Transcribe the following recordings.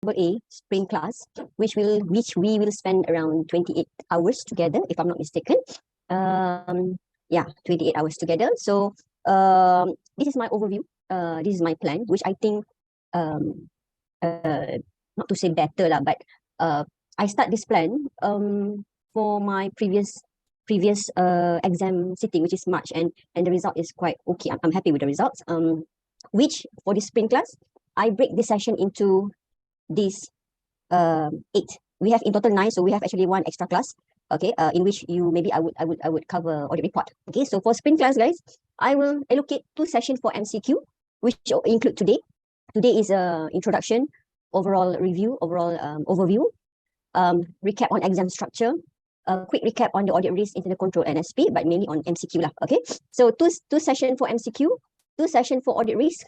AA spring class, which we will spend around 28 hours together, if I'm not mistaken. Yeah, 28 hours together. So this is my overview. This is my plan, which I think not to say better lah, but I start this plan for my previous exam sitting, which is March, and the result is quite okay. I'm happy with the results. Which for this spring class, I break this session into these 8. We have in total 9, so we have actually 1 extra class. Okay, in which I would cover audit report. Okay, so for spring class, guys, I will allocate 2 sessions for MCQ, which include today. Today is a introduction, overall review, overall overview, recap on exam structure, a quick recap on the audit risk, internal control, and SP, but mainly on MCQ lah. Okay, so two sessions for MCQ, 2 sessions for audit risk,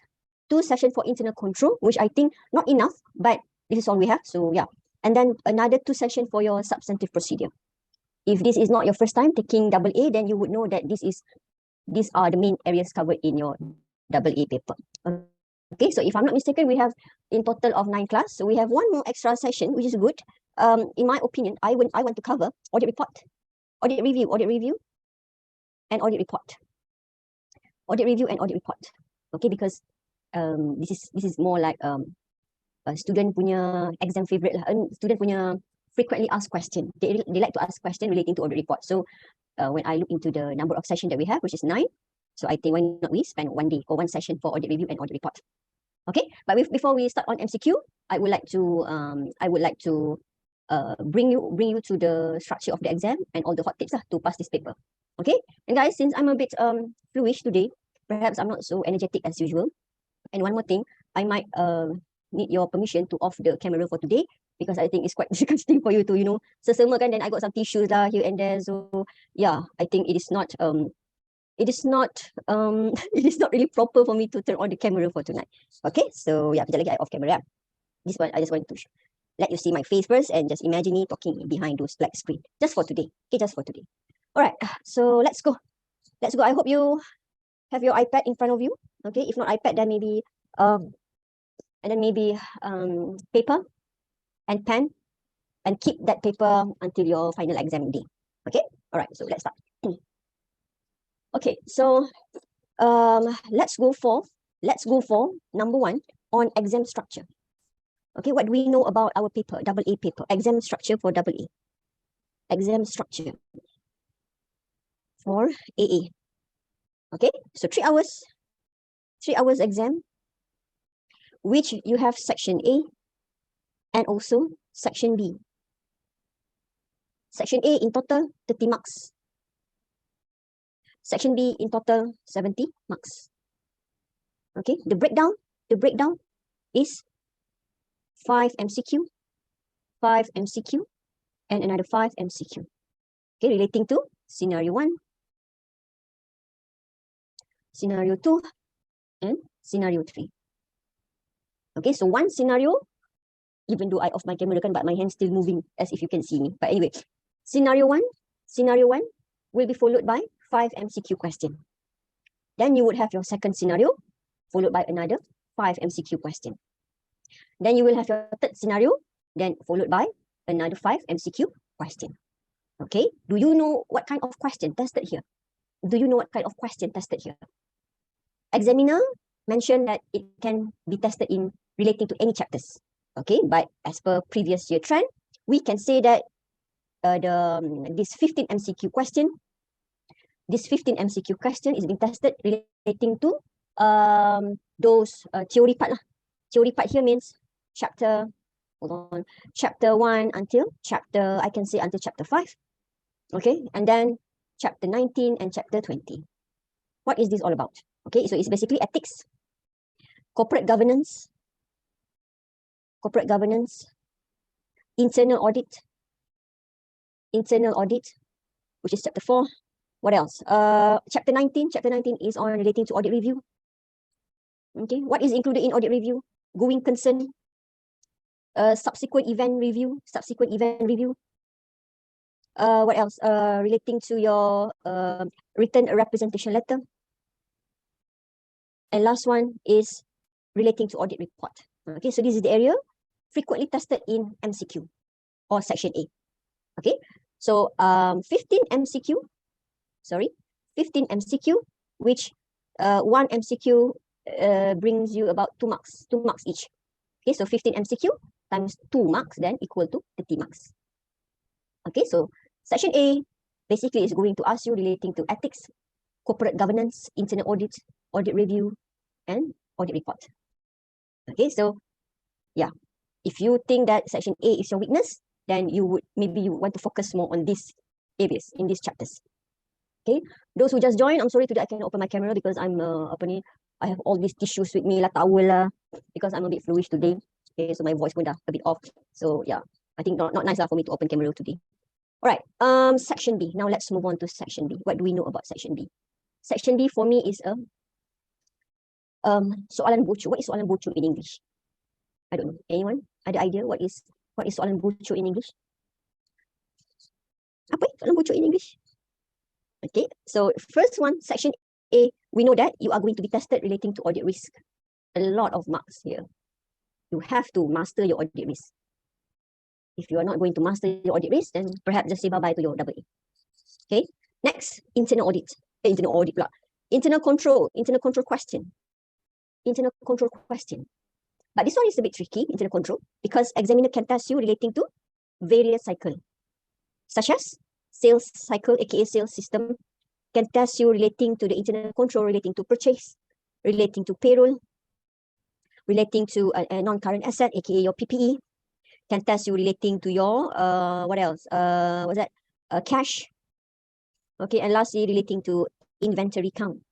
2 sessions for internal control, which I think not enough, but this is all we have. So yeah, and then another 2 sessions for your substantive procedure. If this is not your first time taking AA, then you would know that these are the main areas covered in your AA paper. Okay, so if I'm not mistaken, we have in total of 9 class. So we have 1 more extra session, which is good. In my opinion, I want to cover audit report, audit review, and audit report. Audit review and audit report. Okay, because this is more like a student punya exam favorite lah. Student punya frequently asked question. They like to ask question relating to audit report. So when I look into the number of sessions that we have, which is 9, so I think why not we spend 1 day or 1 session for audit review and audit report. Okay, but before we start on MCQ, I would like to bring you to the structure of the exam and all the hot tips to pass this paper. Okay, and guys, since I'm a bit fluish today, perhaps I'm not so energetic as usual. And one more thing, I might need your permission to off the camera for today, because I think it's quite disgusting for you to, sesama kan, then I got some tissues lah here and there. So yeah, I think it is not it is not really proper for me to turn on the camera for tonight. Okay, so yeah, kejap lagi I off camera. This one I just want to let you see my face first and just imagine me talking behind those black screen. Just for today. Okay, just for today. Alright, so let's go. Let's go. I hope you have your iPad in front of you. Okay, if not iPad, then maybe paper and pen, and keep that paper until your final exam day. Okay, all right, so let's start. Okay, so let's go for number 1 on exam structure. Okay, what do we know about our paper, AA paper, exam structure for AA? Exam structure for AA. Okay, so 3 hours exam, which you have section A and also section B. Section A in total 30 marks. Section B in total 70 marks. Okay, the breakdown is 5 MCQ, 5 MCQ, and another 5 MCQ. Okay, relating to scenario 1, scenario 2, and scenario 3. Okay, so one scenario, even though I off my camera, but my hand's still moving as if you can see me. But anyway, scenario 1 will be followed by 5 MCQ question. Then you would have your second scenario, followed by another 5 MCQ question. Then you will have your third scenario, then followed by another 5 MCQ question. Okay, do you know what kind of question tested here? Do you know what kind of question tested here? Examiner mentioned that it can be tested in relating to any chapters. Okay, but as per previous year trend, we can say that this 15 MCQ question is being tested relating to those theory part lah. Theory part here means chapter 1 until chapter 5. Okay, and then chapter 19 and chapter 20. What is this all about? Okay, so it's basically ethics, corporate governance, internal audit, which is chapter 4. What else? Chapter 19 is on relating to audit review. Okay, what is included in audit review? Going concern, subsequent event review. What else? Relating to your written representation letter. And last one is relating to audit report. Okay, so this is the area frequently tested in MCQ or section A. Okay, so 15 MCQ, which one MCQ brings you about 2 marks each. Okay, so 15 MCQ times 2 marks then equal to 30 marks. Okay, so section A basically is going to ask you relating to ethics, corporate governance, internal audit, audit review, and audit report. Okay, so yeah, if you think that section A is your weakness, then maybe you want to focus more on these areas in these chapters. Okay, those who just joined, I'm sorry today I cannot open my camera because I'm I have all these tissues with me lah, towel lah, because I'm a bit fluish today. Okay, so my voice pun dah a bit off. So yeah, I think not nice lah for me to open camera today. All right, section B. Now let's move on to section B. What do we know about section B? Section B for me is a soalan bocu. What is soalan bocu in English? I don't know. Anyone ada idea what is soalan bocu in English? Apa soalan bocu in English? Okay, so first one, section A, we know that you are going to be tested relating to audit risk. A lot of marks here. You have to master your audit risk. If you are not going to master your audit risk, then perhaps just say bye-bye to your double A. Okay, next, internal audit. Internal audit pula. Internal control question. Internal control question. But this one is a bit tricky, internal control, because examiner can test you relating to various cycles, such as sales cycle, aka sales system, can test you relating to the internal control, relating to purchase, relating to payroll, relating to a non-current asset, aka your PPE, can test you relating to your what else? What's that? Cash. Okay, and lastly, relating to inventory count.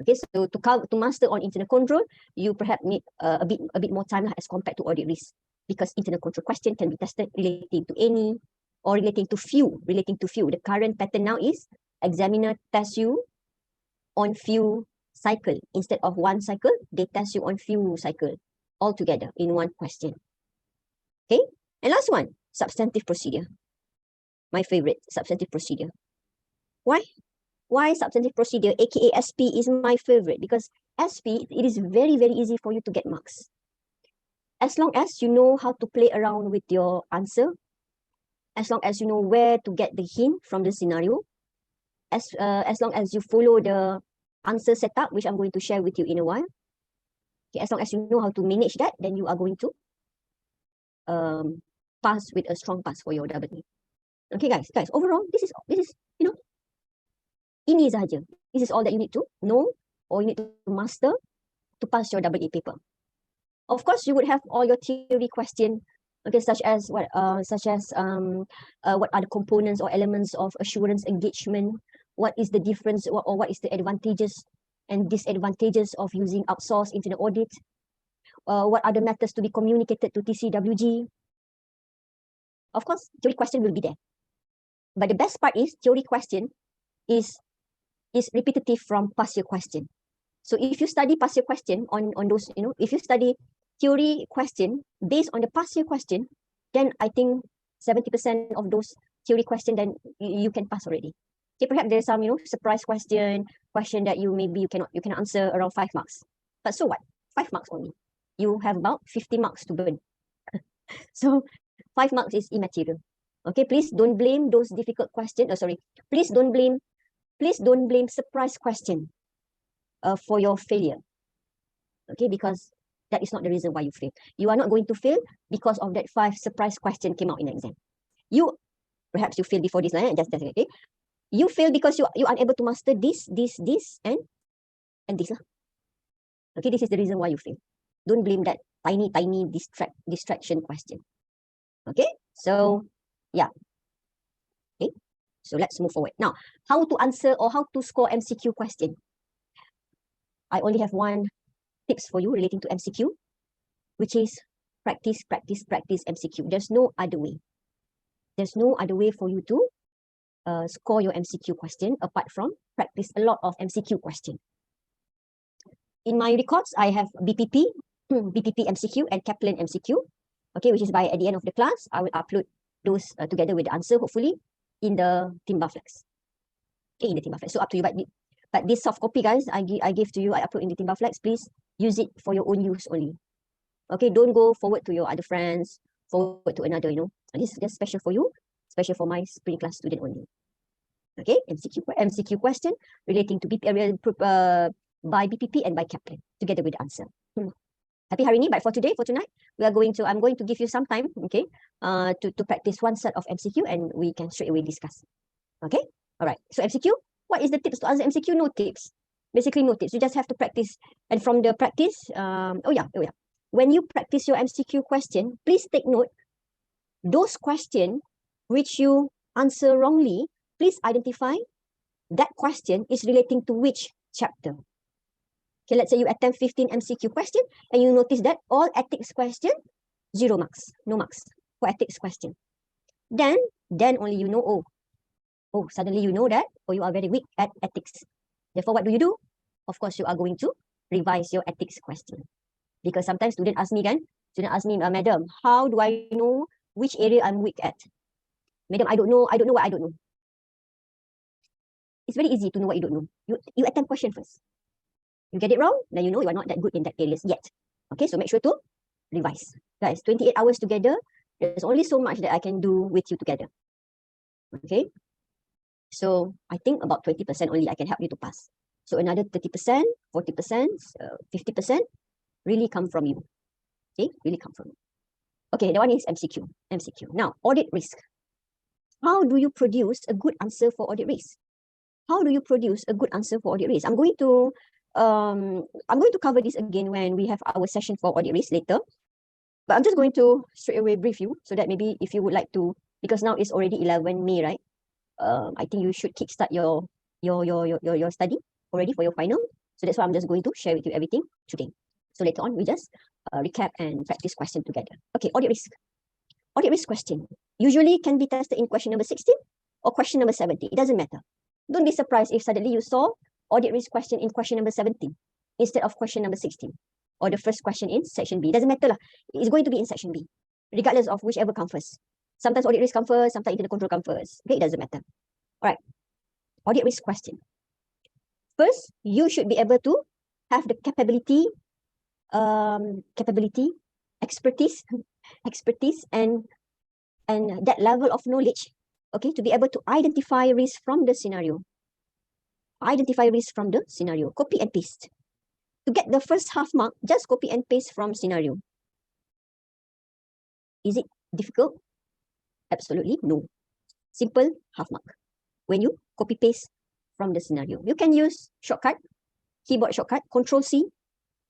Okay, so to master on internal control, you perhaps need a bit more time as compared to audit risk, because internal control question can be tested relating to any or relating to few. The current pattern now is examiner tests you on few cycle. Instead of one cycle, they test you on few cycle altogether in one question. Okay, and last one, substantive procedure. My favorite, substantive procedure. Why? Why substantive procedure, aka SP, is my favorite? Because SP, it is very, very easy for you to get marks. As long as you know how to play around with your answer, as long as you know where to get the hint from the scenario, as long as you follow the answer setup, which I'm going to share with you in a while. Okay, as long as you know how to manage that, then you are going to pass with a strong pass for your double A. Okay, guys, overall, this is you know, ini sahaja. This is all that you need to know or you need to master to pass your double A paper. Of course, you would have all your theory question, okay, such as what are the components or elements of assurance engagement? What is the difference or what is the advantages and disadvantages of using outsourced internal audit? What are the matters to be communicated to TCWG? Of course, theory question will be there. But the best part is theory question is repetitive from past year question. So if you study past year question on those, you know, if you study theory question based on the past year question, then I think 70% of those theory question, then you can pass already. Okay, perhaps there's some, you know, surprise question that you cannot answer around 5 marks. But so what? 5 marks only. You have about 50 marks to burn. So 5 marks is immaterial. Okay, please don't blame those difficult questions. Please don't blame surprise question for your failure. Okay, because that is not the reason why you fail. You are not going to fail because of that 5 surprise question came out in the exam. Perhaps you fail before this line, just okay. You fail because you unable to master this, and this lah. Okay, this is the reason why you fail. Don't blame that tiny distraction question. Okay, so yeah. Okay, so let's move forward. Now, how to answer or how to score MCQ question? I only have one tips for you relating to MCQ, which is practice MCQ. There's no other way. There's no other way for you to score your MCQ question apart from practice a lot of MCQ question. In my records, I have BPP MCQ and Kaplan MCQ. Okay, which is by at the end of the class, I will upload those together with the answer, hopefully, in the Timba Flex. Okay, in the Timba Flex. So up to you, but this soft copy, guys, I give to you, I upload in the Timba Flex. Please use it for your own use only. Okay, don't go forward to your other friends, forward to another, This is just special for you, special for my spring class student only. Okay, MCQ question relating to by BPP and by Kaplan together with the answer. Happy hari ni, but for tonight, I'm going to give you some time, okay, to practice one set of MCQ and we can straight away discuss. Okay, all right. So MCQ, what is the tips to answer MCQ? No tips. Basically, no tips. You just have to practice. And from the practice, when you practice your MCQ question, please take note, those questions which you answer wrongly, please identify that question is relating to which chapter. Okay, let's say you attempt 15 MCQ question and you notice that all ethics question, 0 marks, no marks for ethics question. Then only you know, suddenly you know that, you are very weak at ethics. Therefore, what do? Of course, you are going to revise your ethics question. Because sometimes student ask me, Madam, how do I know which area I'm weak at? Madam, I don't know what I don't know. It's very easy to know what you don't know. You attempt question first. You get it wrong, then you know you are not that good in that areas yet. Okay, so make sure to revise. Guys, 28 hours together, there's only so much that I can do with you together. Okay, so I think about 20% only I can help you to pass. So another 30%, 40%, 50% really come from you. Okay, really come from you. Okay, the one is MCQ. Now, audit risk. How do you produce a good answer for audit risk? How do you produce a good answer for audit risk? I'm going to cover this again when we have our session for audit risk later. But I'm just going to straight away brief you so that maybe if you would like to, because now it's already 11 May, right? I think you should kickstart your study already for your final. So that's why I'm just going to share with you everything today. So later on, we just recap and practice question together. Okay, audit risk. Audit risk question usually can be tested in question number 16 or question number 17. It doesn't matter. Don't be surprised if suddenly you saw audit risk question in question number 17 instead of question number 16 or the first question in section B. Doesn't matter lah. It's going to be in section B, regardless of whichever comes first. Sometimes audit risk comes first, sometimes internal control comes first. Okay, it doesn't matter. All right, audit risk question. First, you should be able to have the capability, expertise, and that level of knowledge, okay, to be able to identify risk from the scenario. Copy and paste. To get the first half mark, just copy and paste from scenario. Is it difficult? Absolutely no. Simple half mark. When you copy paste from the scenario, you can use shortcut, keyboard shortcut, Control C.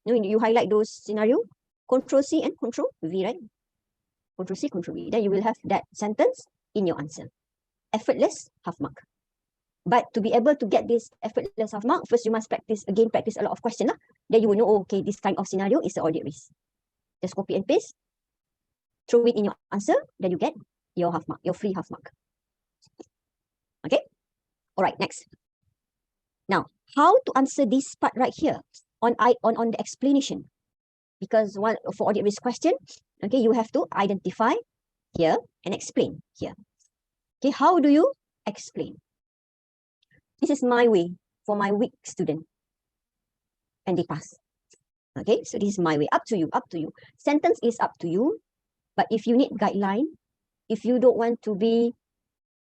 You highlight those scenario, Control C and Control V, right? Control C, Control V. Then you will have that sentence in your answer. Effortless half mark. But to be able to get this effortless half mark, first you must practice a lot of questions. Then you will know, okay, this kind of scenario is the audit risk. Just copy and paste, throw it in your answer, then you get your half mark, your free half mark. Okay? All right, next. Now, how to answer this part right here on the explanation? Because for audit risk question, okay, you have to identify here and explain here. Okay, how do you explain? This is my way for my weak student. And they pass. Okay, so this is my way. Up to you. Sentence is up to you. But if you need guideline, if you don't want to be,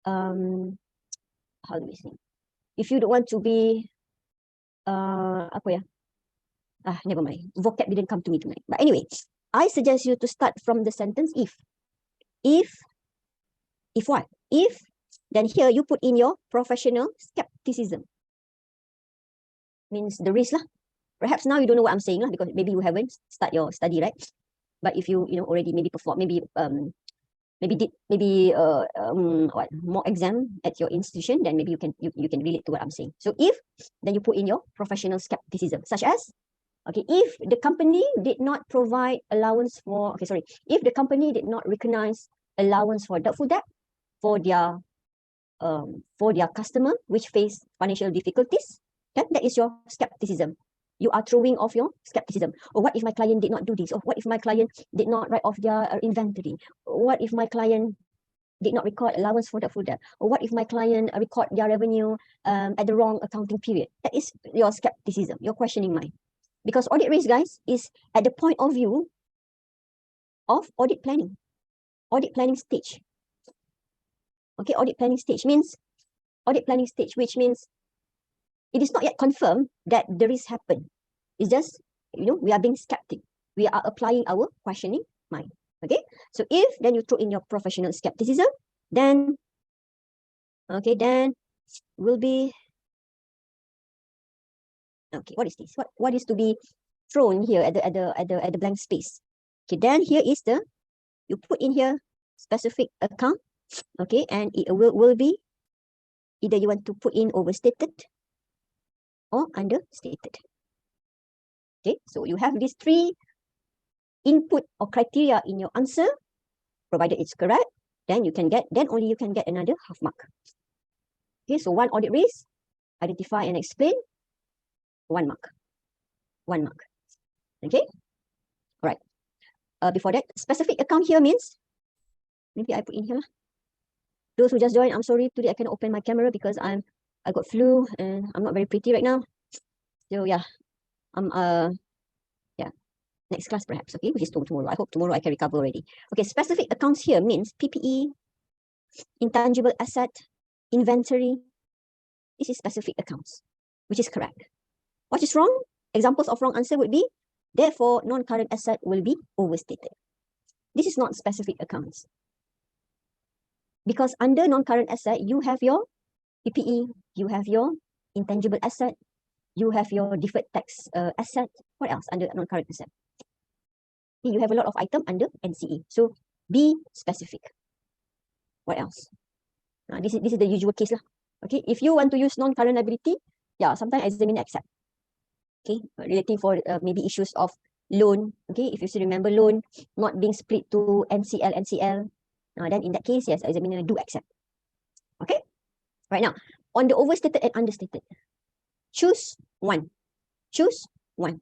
how do we say? If you don't want to be, never mind. Vocab didn't come to me tonight. But anyway, I suggest you to start from the sentence if. If what? If, then here you put in your professional skepticism. Means the risk lah. Perhaps now you don't know what I'm saying lah, because maybe you haven't start your study, right? But if you already maybe perform, maybe more exam at your institution, then maybe you can relate to what I'm saying. So if, then you put in your professional skepticism, such as, okay, if the company did not provide allowance for, if the company did not recognize allowance for doubtful debt for their customer which face financial difficulties, then that is your skepticism. You are throwing off your skepticism. Or what if my client did not do this? Or what if my client did not write off their inventory? What if my client did not record allowance for doubtful debt? Or what if my client record their revenue at the wrong accounting period? That is your skepticism, your questioning mind. Because audit risk, guys, is at the point of view of audit planning. Audit planning stage. Okay, audit planning stage, which means it is not yet confirmed that the risk happened. It's just, we are being skeptic. We are applying our questioning mind. Okay, so if then you throw in your professional skepticism, then will be, okay, what is this? What is to be thrown here at the blank space? Okay, then here is you put in here specific account. Okay, and it will be either you want to put in overstated or understated. Okay, so you have these three input or criteria in your answer. Provided it's correct, then only you can get another half mark. Okay, so one audit risk, identify and explain, 1 mark. 1 mark. Okay, all right. Before that, specific account here means, maybe I put in here. Those who just joined, I'm sorry, today I cannot open my camera because I got flu and I'm not very pretty right now. So yeah, next class perhaps, okay, which is tomorrow. I hope tomorrow I can recover already. Okay, specific accounts here means PPE, intangible asset, inventory. This is specific accounts, which is correct. What is wrong? Examples of wrong answer would be, therefore, non-current asset will be overstated. This is not specific accounts. Because under non-current asset, you have your PPE, you have your intangible asset, you have your deferred tax asset. What else under non-current asset? You have a lot of item under NCE. So be specific. What else? This is the usual case lah. Okay, if you want to use non-current liability, yeah, sometimes examiner accept. Okay, relating for maybe issues of loan. Okay, if you still remember loan not being split to NCL, then in that case, yes, examiner do accept. Okay, right now on the overstated and understated, choose one. Choose one.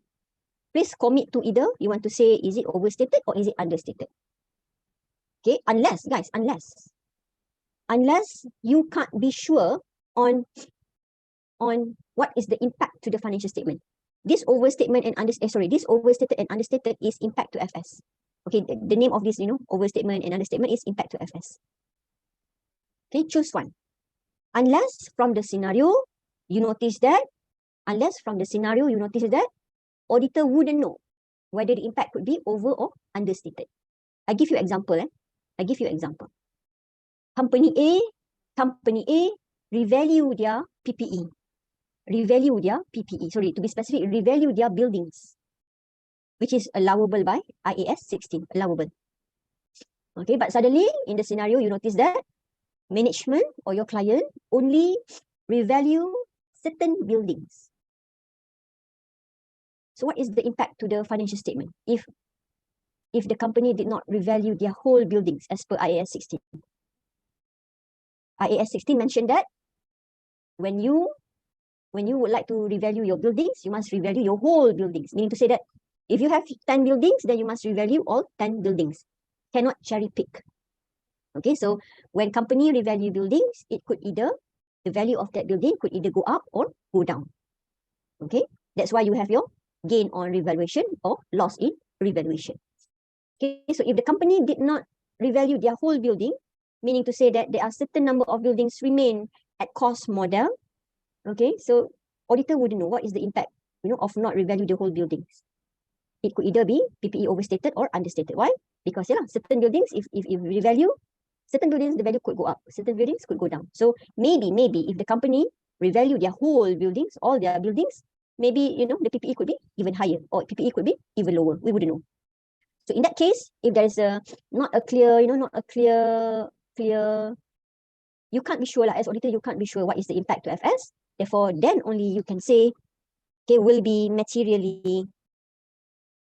Please commit to either. You want to say, is it overstated or is it understated? Okay, unless, guys, unless you can't be sure on what is the impact to the financial statement. This overstatement and this overstated and understated is impact to FS. Okay, the name of this, overstatement and understatement is impact to FS. Okay, choose one. Unless from the scenario you notice that auditor wouldn't know whether the impact could be over or understated. I give you example. Company A revalue their PPE. Sorry, to be specific, revalue their buildings, which is allowable by IAS 16, allowable. Okay, but suddenly in the scenario, you notice that management or your client only revalue certain buildings. So what is the impact to the financial statement if the company did not revalue their whole buildings as per IAS 16? IAS 16 mentioned that when you would like to revalue your buildings, you must revalue your whole buildings. Meaning to say that if you have 10 buildings, then you must revalue all 10 buildings. Cannot cherry pick. Okay, so when company revalue buildings, the value of that building could either go up or go down. Okay, that's why you have your gain on revaluation or loss in revaluation. Okay, so if the company did not revalue their whole building, meaning to say that there are certain number of buildings remain at cost model, okay, so auditor wouldn't know what is the impact, of not revalue the whole buildings. It could either be PPE overstated or understated. Why? Because certain buildings, if you revalue, certain buildings, the value could go up, certain buildings could go down. So maybe if the company revalue their whole buildings, all their buildings, maybe, the PPE could be even higher or PPE could be even lower. We wouldn't know. So in that case, if there is not a clear, you can't be sure, as auditor, you can't be sure what is the impact to FS. Therefore, then only you can say, okay, will be materially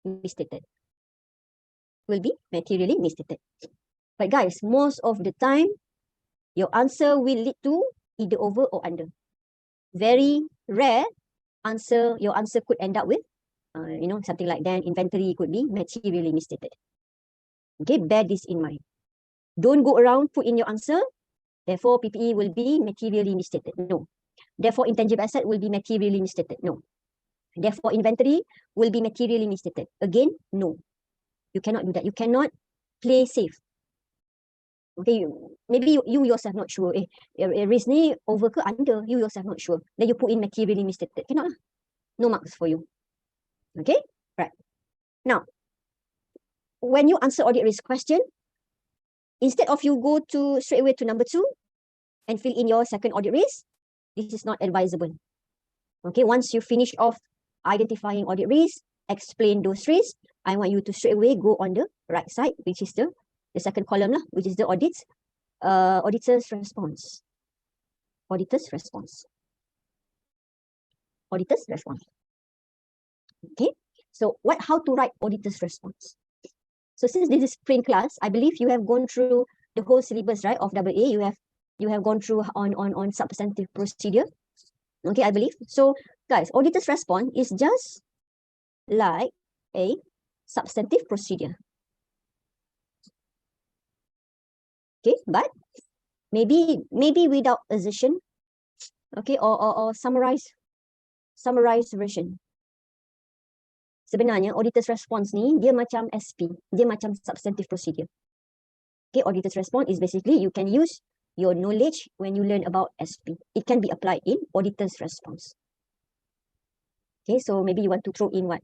misstated. Will be materially misstated. But guys, most of the time, your answer will lead to either over or under. Very rare your answer could end up with, something like that. Inventory could be materially misstated. Okay, bear this in mind. Don't go around put in your answer, therefore PPE will be materially misstated. No. Therefore intangible asset will be materially misstated. No. Therefore inventory will be materially misstated. Again, no. You cannot do that. You cannot play safe. Okay, maybe you yourself not sure. Risk ni over ke under? You yourself not sure. Then you put in materially misstated. Cannot lah. No marks for you. Okay, right. Now, when you answer audit risk question, instead of you go to straight away to number 2 and fill in your second audit risk, this is not advisable. Okay, once you finish off identifying audit risk, explain those risks, I want you to straight away go on the right side, which is the second column lah, which is the auditor's response. Auditor's response. Auditor's response. Okay, so how to write auditor's response? So since this is print class, I believe you have gone through the whole syllabus, right, of AA. You have gone through on substantive procedure. Okay, I believe. So guys, auditor's response is just like a substantive procedure. Okay, but maybe without assertion, okay, or summarized version. Sebenarnya auditor's response ni dia macam SP, dia macam substantive procedure. Okay, auditor's response is basically you can use your knowledge when you learn about SP. It can be applied in auditor's response. Okay, so maybe you want to throw in what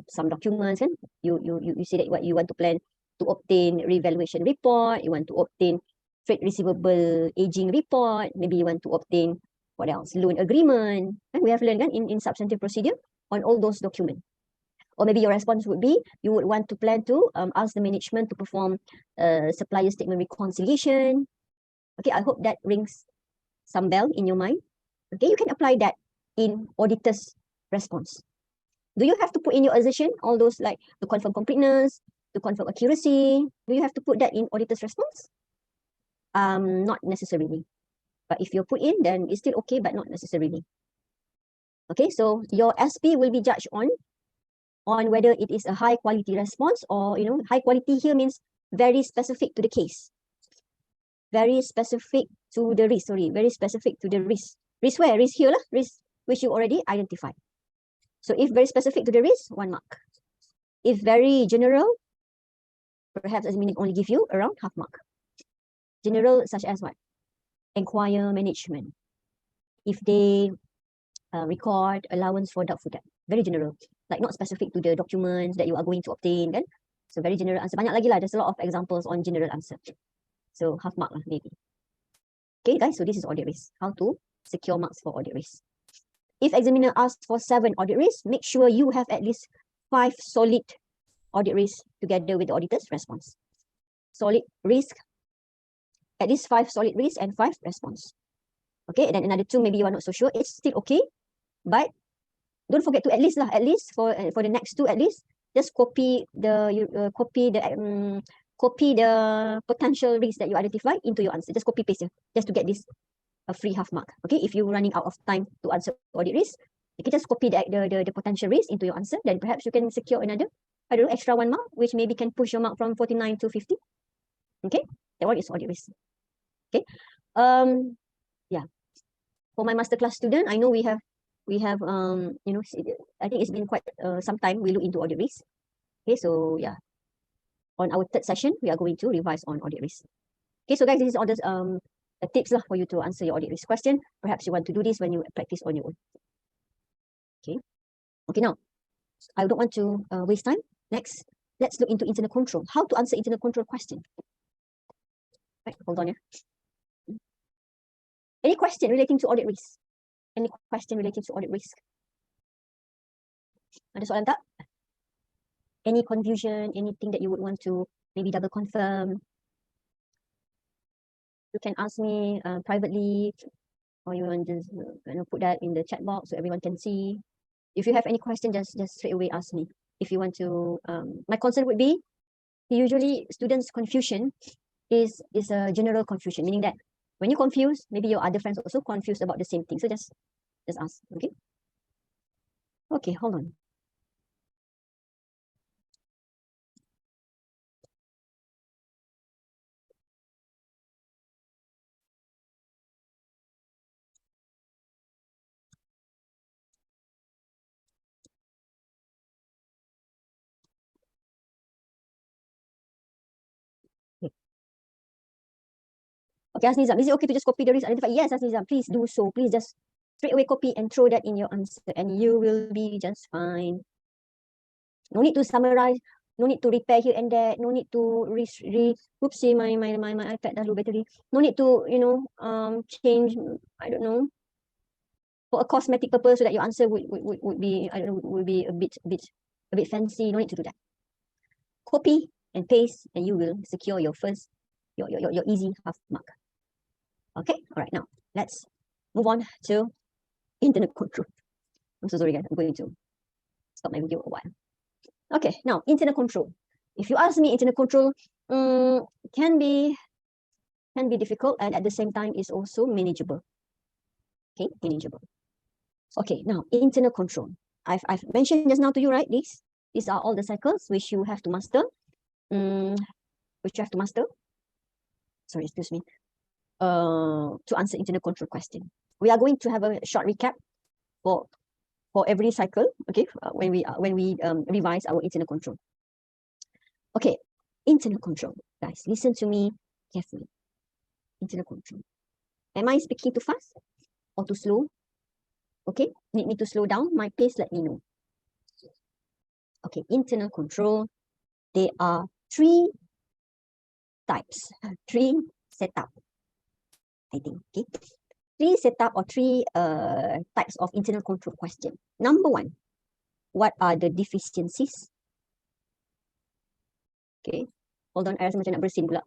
some documents, kan? You say that what you want to plan to obtain revaluation report, you want to obtain trade receivable aging report, maybe you want to obtain what else, loan agreement, and we have learned kan, in substantive procedure on all those documents. Or maybe your response would be you would want to plan to ask the management to perform supplier statement reconciliation. Okay, I hope that rings some bell in your mind. Okay, you can apply that in auditor's response. Do you have to put in your assertion all those like to confirm completeness, to confirm accuracy? Do you have to put that in auditor's response? Not necessarily. But if you put in, then it's still okay, but not necessarily. Okay, so your SP will be judged on whether it is a high quality response or, high quality here means very specific to the case. Very specific to the risk, very specific to the risk. Risk where? Risk here lah, risk which you already identified. So if very specific to the risk, 1 mark. If very general, perhaps as meaning only give you around half mark. General such as what? Inquire management. If they record allowance for doubtful debt. Very general. Like not specific to the documents that you are going to obtain, kan? So very general answer. Banyak lagi lah. There's a lot of examples on general answer. So half mark lah maybe. Okay guys, so this is audit risk. How to secure marks for audit risk. If examiner asks for 7 audit risks, make sure you have at least 5 solid audit risks together with the auditor's response. Solid risk, at least 5 solid risks and 5 response. Okay, and then another 2, maybe you are not so sure. It's still okay, but don't forget to at least for the next 2 at least, just copy the potential risks that you identify into your answer. Just copy paste it, just to get this a free half mark. Okay, if you're running out of time to answer audit risk, you can just copy the potential risk into your answer. Then perhaps you can secure another, I don't know, extra 1 mark, which maybe can push your mark from 49 to 50. Okay, that one is audit risk. Okay, yeah. For my masterclass student, I know we have I think it's been quite some time we look into audit risk. Okay, so yeah, on our 3rd session we are going to revise on audit risk. Okay, so guys, this is all the tips lah for you to answer your audit risk question. Perhaps you want to do this when you practice on your own. Okay, now I don't want to waste time. Next, let's look into internal control. How to answer internal control question. Right, hold on. Any question relating to audit risk? Any question relating to audit risk? Ada soalan tak? Any confusion, anything that you would want to maybe double confirm? You can ask me privately, or you want to just put that in the chat box so everyone can see. If you have any question, just straight away ask me. If you want to, my concern would be, usually students' confusion is a general confusion, meaning that when you confuse, maybe your other friends also confused about the same thing. So just ask, okay? Okay, hold on. Okay, Asnizam, is it okay to just copy the risk identified? Yes, Asnizam, please do so. Please just straight away copy and throw that in your answer and you will be just fine. No need to summarize, no need to repair here and there, no need to oopsie, my iPad dah low battery. No need to, change, I don't know, for a cosmetic purpose so that your answer would be, I don't know, would be a bit fancy. No need to do that. Copy and paste and you will secure your first, your easy half mark. Okay, all right, now let's move on to internal control. I'm so sorry guys, I'm going to stop my video a while. Okay, now internal control. If you ask me, internal control can be difficult and at the same time is also manageable. Okay, manageable. Okay, now internal control. I've mentioned just now to you, right? These are all the cycles which you have to master. Sorry, excuse me. To answer internal control question, we are going to have a short recap for every cycle. Okay, when we revise our internal control. Okay, internal control, guys. Listen to me carefully. Internal control. Am I speaking too fast or too slow? Okay, need me to slow down my pace? Let me know. Okay, internal control. There are three types, three setup. I think. Okay, three setup or three types of internal control question. Number one, what are the deficiencies? Okay, hold on, I rasa macam nak bersin pula.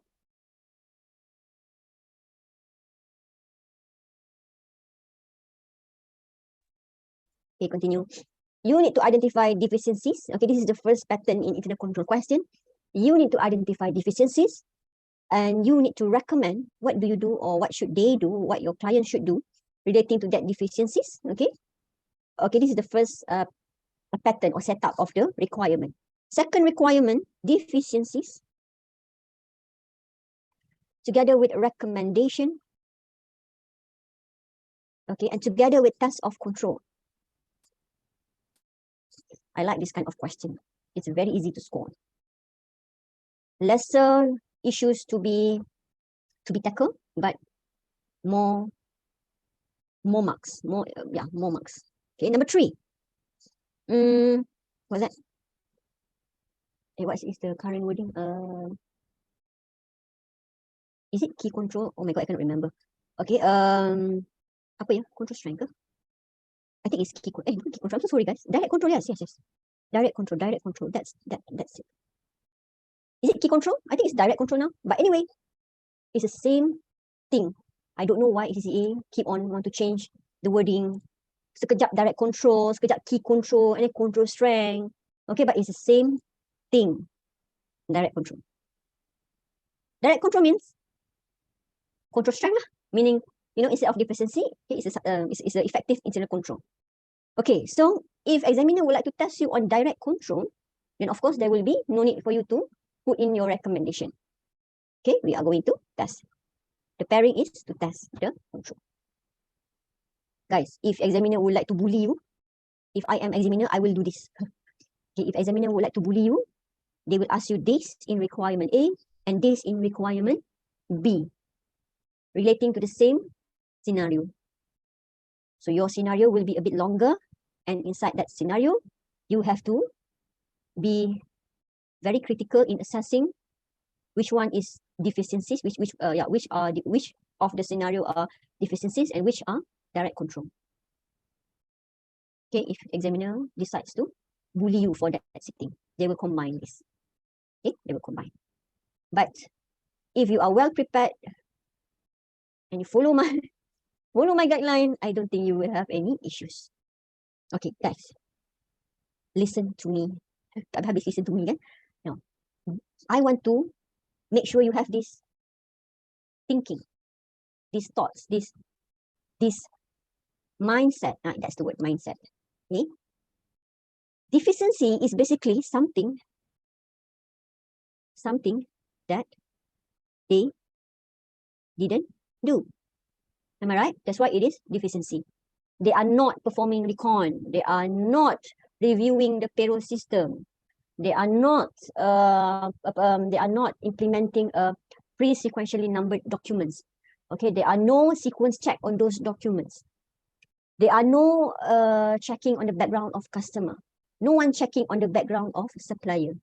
Okay, continue. You need to identify deficiencies. Okay, this is the first pattern in internal control question. You need to identify deficiencies and you need to recommend what do you do or what should they do, what your client should do relating to that deficiencies. Okay, okay, this is the first pattern or setup of the requirement. Second requirement, deficiencies together with recommendation. Okay, and together with task of control. I like this kind of question. It's very easy to score. Lesser issues to be tackled, but more marks, more marks. Okay, number three. What's that? What is the current wording? Is it key control? Oh my god, I cannot remember. Okay, apa ya? Control strength ke? I think it's key control. Key control. I'm so sorry guys. Direct control, yes. Direct control. That's it. Is it key control? I think it's direct control now. But anyway, it's the same thing. I don't know why ACCA keep on want to change the wording. Sekejap direct control, sekejap key control, and then control strength. Okay, but it's the same thing. Direct control. Direct control means control strength lah. Meaning, instead of deficiency, it's an effective internal control. Okay, so if examiner would like to test you on direct control, then of course there will be no need for you to put in your recommendation. Okay, we are going to test. The pairing is to test the control. Guys, if examiner would like to bully you, if I am examiner, I will do this. Okay, if examiner would like to bully you, they will ask you this in requirement A and this in requirement B, relating to the same scenario. So your scenario will be a bit longer, and inside that scenario, you have to be very critical in assessing which one is deficiencies, which of the scenario are deficiencies and which are direct control. Okay, if examiner decides to bully you for that sitting, they will combine this. Okay, they will combine. But if you are well prepared and you follow my guideline, I don't think you will have any issues. Okay, guys, listen to me. Habis listen to me, kan? Now, I want to make sure you have this thinking, these thoughts, this mindset. That's the word, mindset. Okay, deficiency is basically something that they didn't do. Am I right? That's why it is deficiency. They are not performing recon. They are not reviewing the payroll system. They are not implementing pre-sequentially numbered documents. Okay, there are no sequence check on those documents. There are no checking on the background of customer. No one checking on the background of supplier.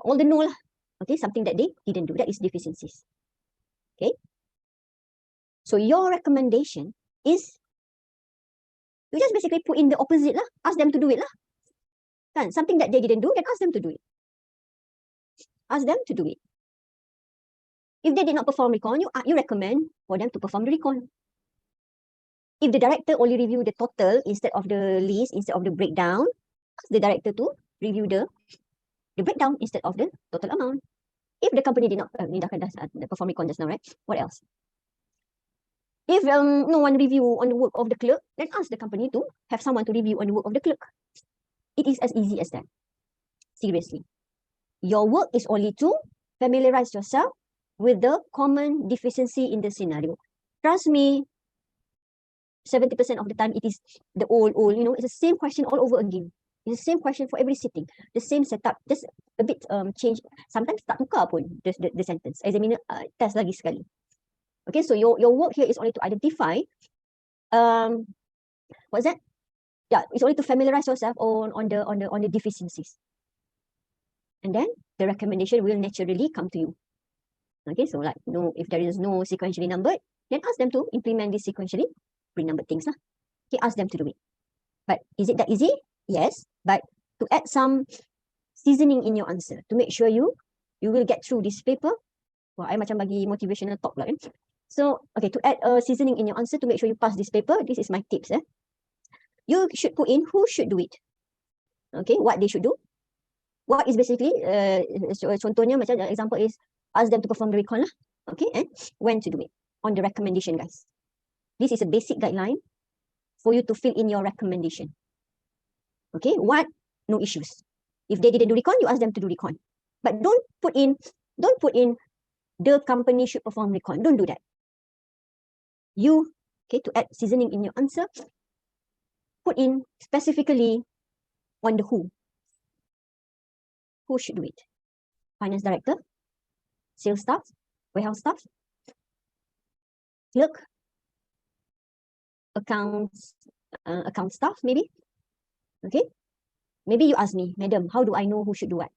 All the no lah. Okay, something that they didn't do. That is deficiencies. Okay. So your recommendation is you just basically put in the opposite lah. Ask them to do it lah. Kan? Something that they didn't do, then ask them to do it. Ask them to do it. If they did not perform recon, you recommend for them to perform the recon. If the director only review the total instead of the list, instead of the breakdown, ask the director to review the breakdown instead of the total amount. If the company did not perform recon just now, right? What else? If no one review on the work of the clerk, then ask the company to have someone to review on the work of the clerk. It is as easy as that. Seriously. Your work is only to familiarize yourself with the common deficiency in the scenario. Trust me, 70% of the time it is the old, it's the same question all over again. It's the same question for every sitting. The same setup, just a bit change. Sometimes tak tukar pun the sentence. Examiner test lagi sekali. Okay, so your work here is only to identify, what's that? Yeah, it's only to familiarize yourself on the deficiencies. And then the recommendation will naturally come to you. Okay, so like if there is no sequentially numbered, then ask them to implement this sequentially pre-numbered things lah. Okay, ask them to do it. But is it that easy? Yes, but to add some seasoning in your answer to make sure you will get through this paper. Wah, I macam bagi motivational talk lah. So, okay, to add a seasoning in your answer to make sure you pass this paper, this is my tips. You should put in who should do it. Okay, what they should do. What is basically, contohnya macam example is, ask them to perform the recon lah. Okay, and when to do it. On the recommendation, guys. This is a basic guideline for you to fill in your recommendation. Okay, what? No issues. If they didn't do recon, you ask them to do recon. But don't put in the company should perform recon. Don't do that. To add seasoning in your answer, put in specifically on the who. Who should do it? Finance director, sales staff, warehouse staff, clerk, account staff, maybe. Okay, maybe you ask me, madam, how do I know who should do what?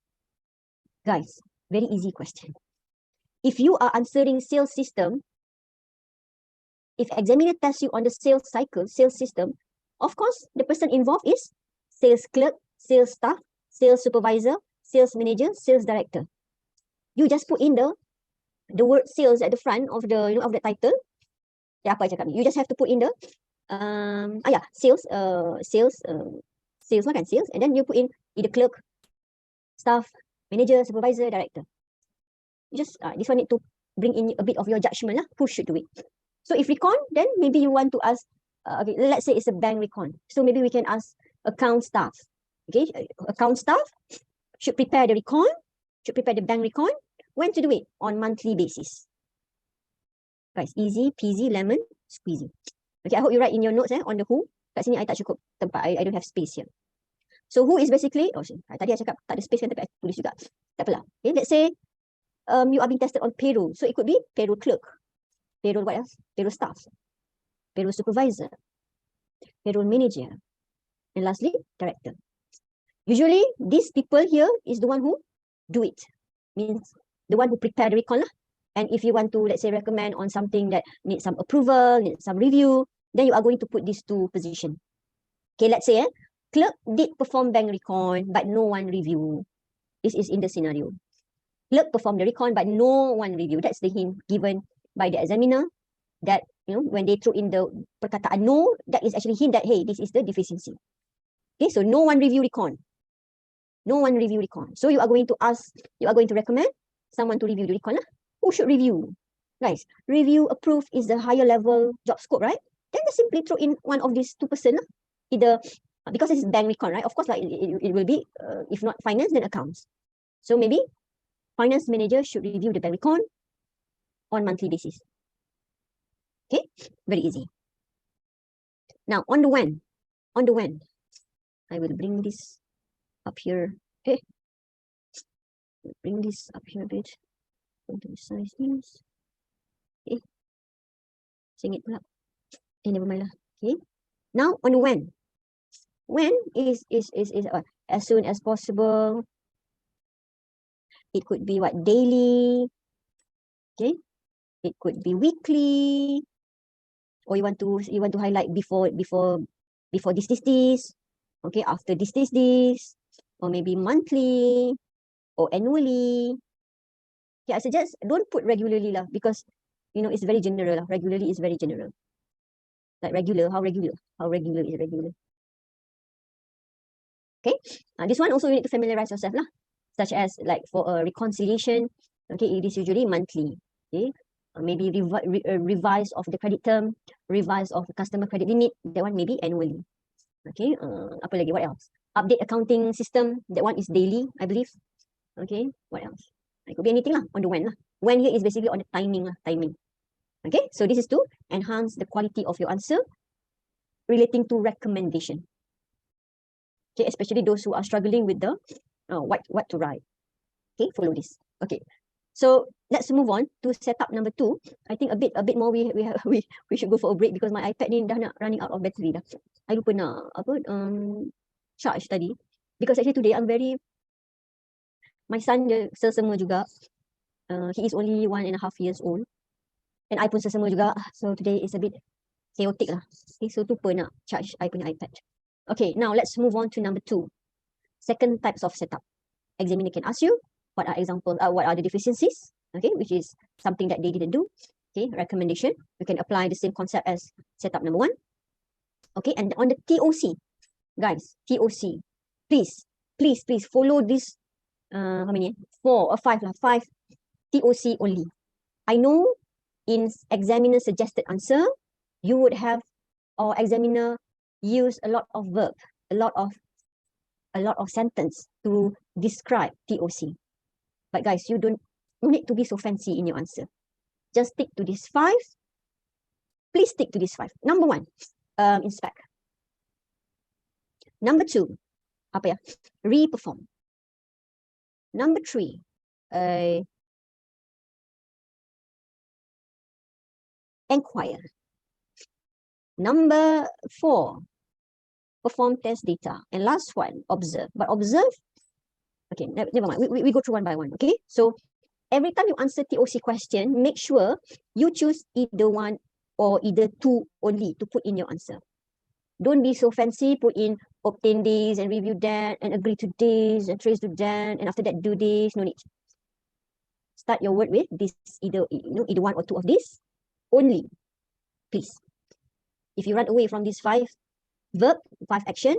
Guys, very easy question. If you are answering sales system, if examiner tests you on the sales cycle, sales system, of course, the person involved is sales clerk, sales staff, sales supervisor, sales manager, sales director. You just put in the word sales at the front of the of the title. Ya, apa I cakap ni? You just have to put in the sales, sales kan, sales, and then you put in either clerk, staff, manager, supervisor, director. You just this one need to bring in a bit of your judgment lah. Who should do it? So if recon, then maybe you want to ask. Okay, let's say it's a bank recon. So maybe we can ask account staff. Okay, account staff should prepare the recon, should prepare the bank recon. When to do it? On monthly basis. Guys, easy peasy lemon squeezy. Okay, I hope you write in your notes on the who. Kat sini I tak cukup tempat. I don't have space here. So who is basically, tadi I cakap tak ada space kan, tapi I tulis juga. Tak apalah. Okay, let's say you are being tested on payroll. So it could be payroll clerk. Payroll what else? Payroll staff. Payroll supervisor. Payroll manager. And lastly, director. Usually, these people here is the one who do it. Means the one who prepare the recon lah. And if you want to, let's say, recommend on something that needs some approval, needs some review, then you are going to put these two positions. Okay, let's say, clerk did perform bank recon, but no one review. This is in the scenario. Clerk performed the recon, but no one review. That's the hint given by the examiner that, when they throw in the perkataan no, that is actually hint that, hey, this is the deficiency. Okay, so no one review recon. No one review recon. So you are going to recommend someone to review the recon lah. Who should review? Guys, review, approve is the higher level job scope, right? Then just simply throw in one of these two person lah. Either, because this is bank recon, right? Of course, like it will be, if not finance, then accounts. So maybe finance manager should review the bank recon on monthly basis. Okay, very easy. Now, on the when, I will bring this up here. Okay, bring this up here a bit. Going to resize these. Okay, Singit pula. Never mind lah. Okay. Now on when. When is as soon as possible. It could be what, daily. Okay. It could be weekly. Or you want to highlight before this. Okay, after this. Or maybe monthly or annually. Okay, I suggest don't put regularly lah, because it's very general lah. Regularly is very general. Like regular, how regular? How regular is regular? Okay, this one also you need to familiarize yourself lah. Such as like for a reconciliation, okay, it is usually monthly. Okay, maybe revise of the credit term, revise of the customer credit limit. That one maybe annually. Okay, apa lagi? What else? Update accounting system. That one is daily, I believe. Okay, what else? It could be anything lah on the when lah. When here is basically on the timing lah, timing. Okay, so this is to enhance the quality of your answer relating to recommendation. Okay, especially those who are struggling with the what to write. Okay, follow this. Okay, so let's move on to setup number 2. I think a bit more we should go for a break because my iPad ni dah nak running out of battery dah. I lupa nak charge tadi because actually today I'm very, my son dia sesama juga. He is only 1.5 years old and I pun sesama juga, so today is a bit chaotic lah. Okay, so lupa nak charge I punya iPad. Okay, now let's move on to number 2. Second types of setup. Examiner can ask you what are examples, what are the deficiencies, okay, which is something that they didn't do. Okay, recommendation, you can apply the same concept as setup number 1. Okay, and on the TOC, guys, TOC, please follow this, how many? 4 or 5 lah, 5 TOC only. I know in examiner suggested answer, you would have, or examiner use a lot of verb, a lot of sentence to describe TOC. But guys, you don't need to be so fancy in your answer. Just stick to these 5. Please stick to these 5. Number 1, inspect. Number 2, apa ya? Reperform. Number 3, inquire. Number 4, perform test data. And last one, observe. But observe, okay, never mind. We go through one by one, okay? So every time you answer TOC question, make sure you choose either 1 or either 2 only to put in your answer. Don't be so fancy, put in obtain this and review that and agree to this and trace to that and after that do this. No need. Start your word with this, either 1 or 2 of this only, please. If you run away from these 5 verb, 5 action,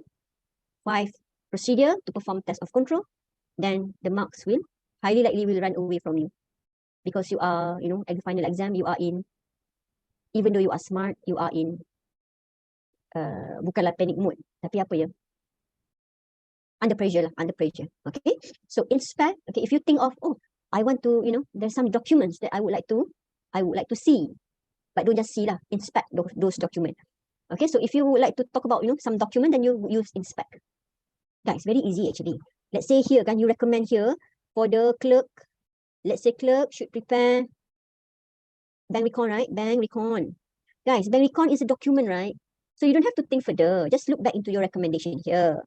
5 procedure to perform test of control, then the marks will highly likely will run away from you, because you are, at the final exam, you are in, even though you are smart, you are in bukanlah panic mode, tapi apa ya, under pressure. Okay, so inspect. Okay, if you think of, oh, I want to, there's some documents that I would like to see, but don't just see lah, inspect those documents. Okay, so if you would like to talk about, some document, then you use inspect. Guys, very easy actually. Let's say here, can you recommend here for the clerk? Let's say clerk should prepare bank recon, right? Bank recon. Guys, bank recon is a document, right? So you don't have to think further. Just look back into your recommendation here.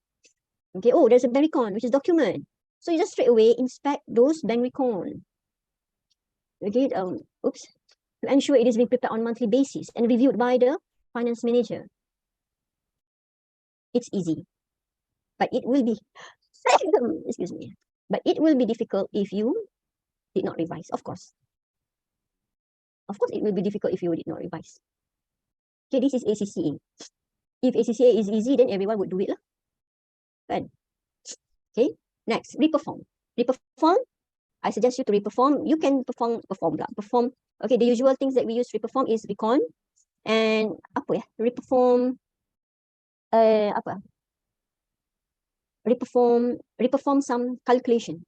Okay, oh, there's a bank recon, which is document. So you just straight away inspect those bank recon. Okay, to ensure it is being prepared on monthly basis and reviewed by the finance manager. It's easy, but it will be, excuse me, but it will be difficult if you did not revise, of course. Of course, it will be difficult if you did not revise. Okay, this is ACCA. If ACCA is easy, then everyone would do it lah. Kan? Okay, next, reperform. Reperform, I suggest you to reperform. You can perform. Okay, the usual things that we use reperform is recon and apa ya? Reperform reperform some calculation.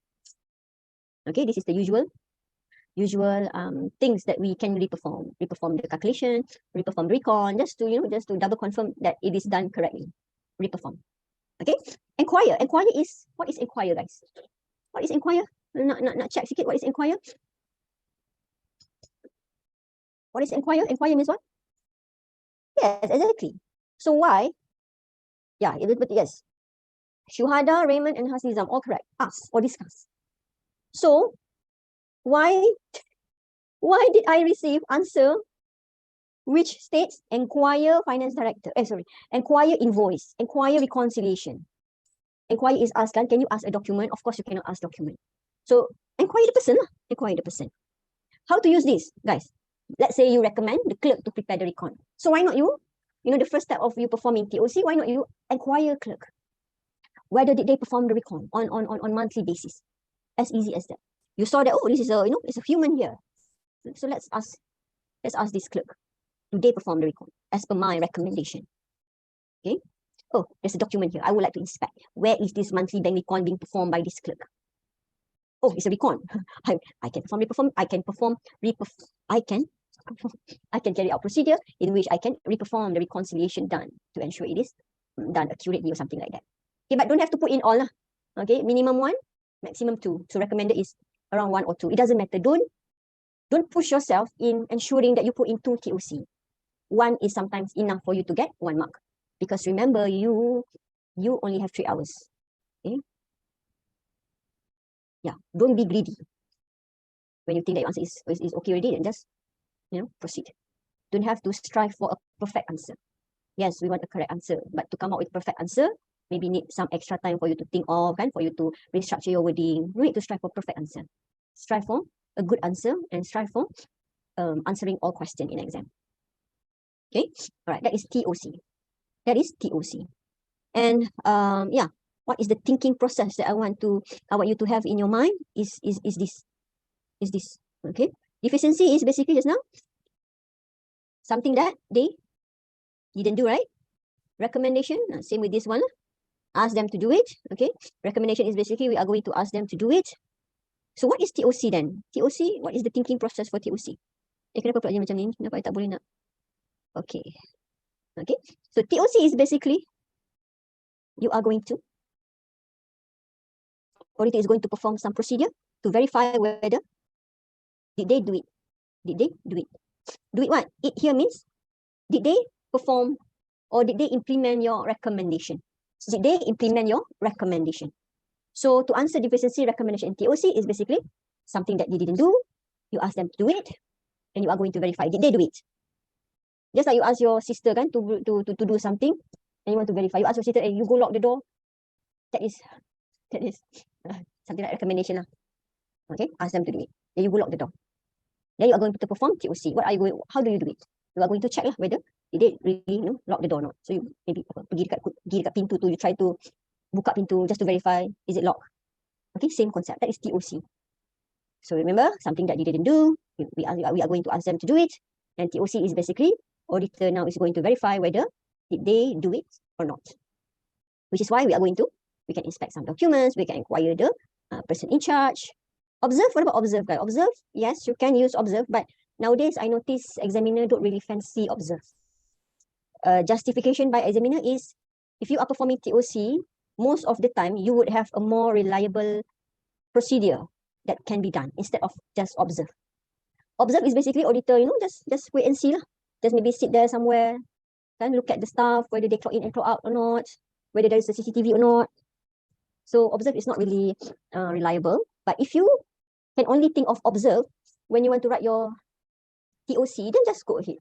Okay, this is the usual things that we can reperform the calculation, reperform recon, just to double confirm that it is done correctly. Reperform. Okay, inquire is, what is inquire, guys? What is inquire? Nak check sikit, what is inquire? What is inquire? Inquire means what? Yes, exactly. So why? Yeah, but yes. Shuhada, Raymond, and Hasnizam, all correct. Ask or discuss. So why did I receive answer which states inquire finance director? Inquire invoice, inquire reconciliation. Inquire is ask, can you ask a document? Of course, you cannot ask document. So inquire the person, inquire the person. How to use this, guys? Let's say you recommend the clerk to prepare the recon. So why not you? You know, the first step of you performing TOC, why not you inquire clerk? Whether did they perform the recon on monthly basis? As easy as that. You saw that, oh, this is it's a human here. So let's ask this clerk. Do they perform the recon as per my recommendation? Okay. Oh, there's a document here. I would like to inspect. Where is this monthly bank recon being performed by this clerk? Oh, it's a recon. I can carry out procedure in which I can reperform the reconciliation done to ensure it is done accurately or something like that. Okay, but don't have to put in all lah. Okay, minimum 1, maximum 2. So recommended is around 1 or 2. It doesn't matter. Don't push yourself in ensuring that you put in 2 TOC. 1 is sometimes enough for you to get 1 mark. Because remember, you only have 3 hours. Okay? Yeah, don't be greedy. When you think that your answer is okay already, then just proceed. Don't have to strive for a perfect answer. Yes, we want a correct answer, but to come out with a perfect answer, maybe need some extra time for you to think of, kan, for you to restructure your wording. No need to strive for perfect answer. Strive for a good answer and strive for answering all questions in exam. Okay, all right, that is TOC. That is TOC. And yeah, what is the thinking process that I want you to have in your mind is this. Okay, deficiency is basically just now something that they didn't do, right? Recommendation, same with this one. Ask them to do it. Okay, recommendation is basically we are going to ask them to do it. So what is TOC then? TOC, what is the thinking process for TOC? Kenapa pula dia macam ni? Kenapa I tak boleh nak? Okay. Okay. So TOC is basically you are going to, auditor is going to perform some procedure to verify whether did they do it. Did they do it? Do it what? It here means did they perform or did they implement your recommendation? Did they implement your recommendation? So to answer deficiency recommendation in TOC is basically something that they didn't do. You ask them to do it, and you are going to verify did they do it. Just like you ask your sister kan to do something, and you want to verify. You ask your sister, hey, you go lock the door. That is something like recommendation lah. Okay, ask them to do it. Then you go lock the door. Then you are going to perform TOC. How do you do it? You are going to check lah whether did they really lock the door or not. So you maybe pergi dekat pintu tu, you try to buka pintu just to verify is it locked. Okay, same concept. That is TOC. So remember, something that you didn't do, we are going to ask them to do it. And TOC is basically auditor now is going to verify whether did they do it or not. Which is why we can inspect some documents, we can inquire the person in charge. Observe, what about observe, guys? Observe, yes, you can use observe, but nowadays I notice examiner don't really fancy observe. Justification by examiner is if you are performing TOC, most of the time you would have a more reliable procedure that can be done instead of just observe. Observe is basically auditor, just wait and see lah. Just maybe sit there somewhere, and look at the staff, whether they clock in and clock out or not, whether there is a CCTV or not. So observe is not really reliable. But if you can only think of observe when you want to write your TOC, then just go ahead.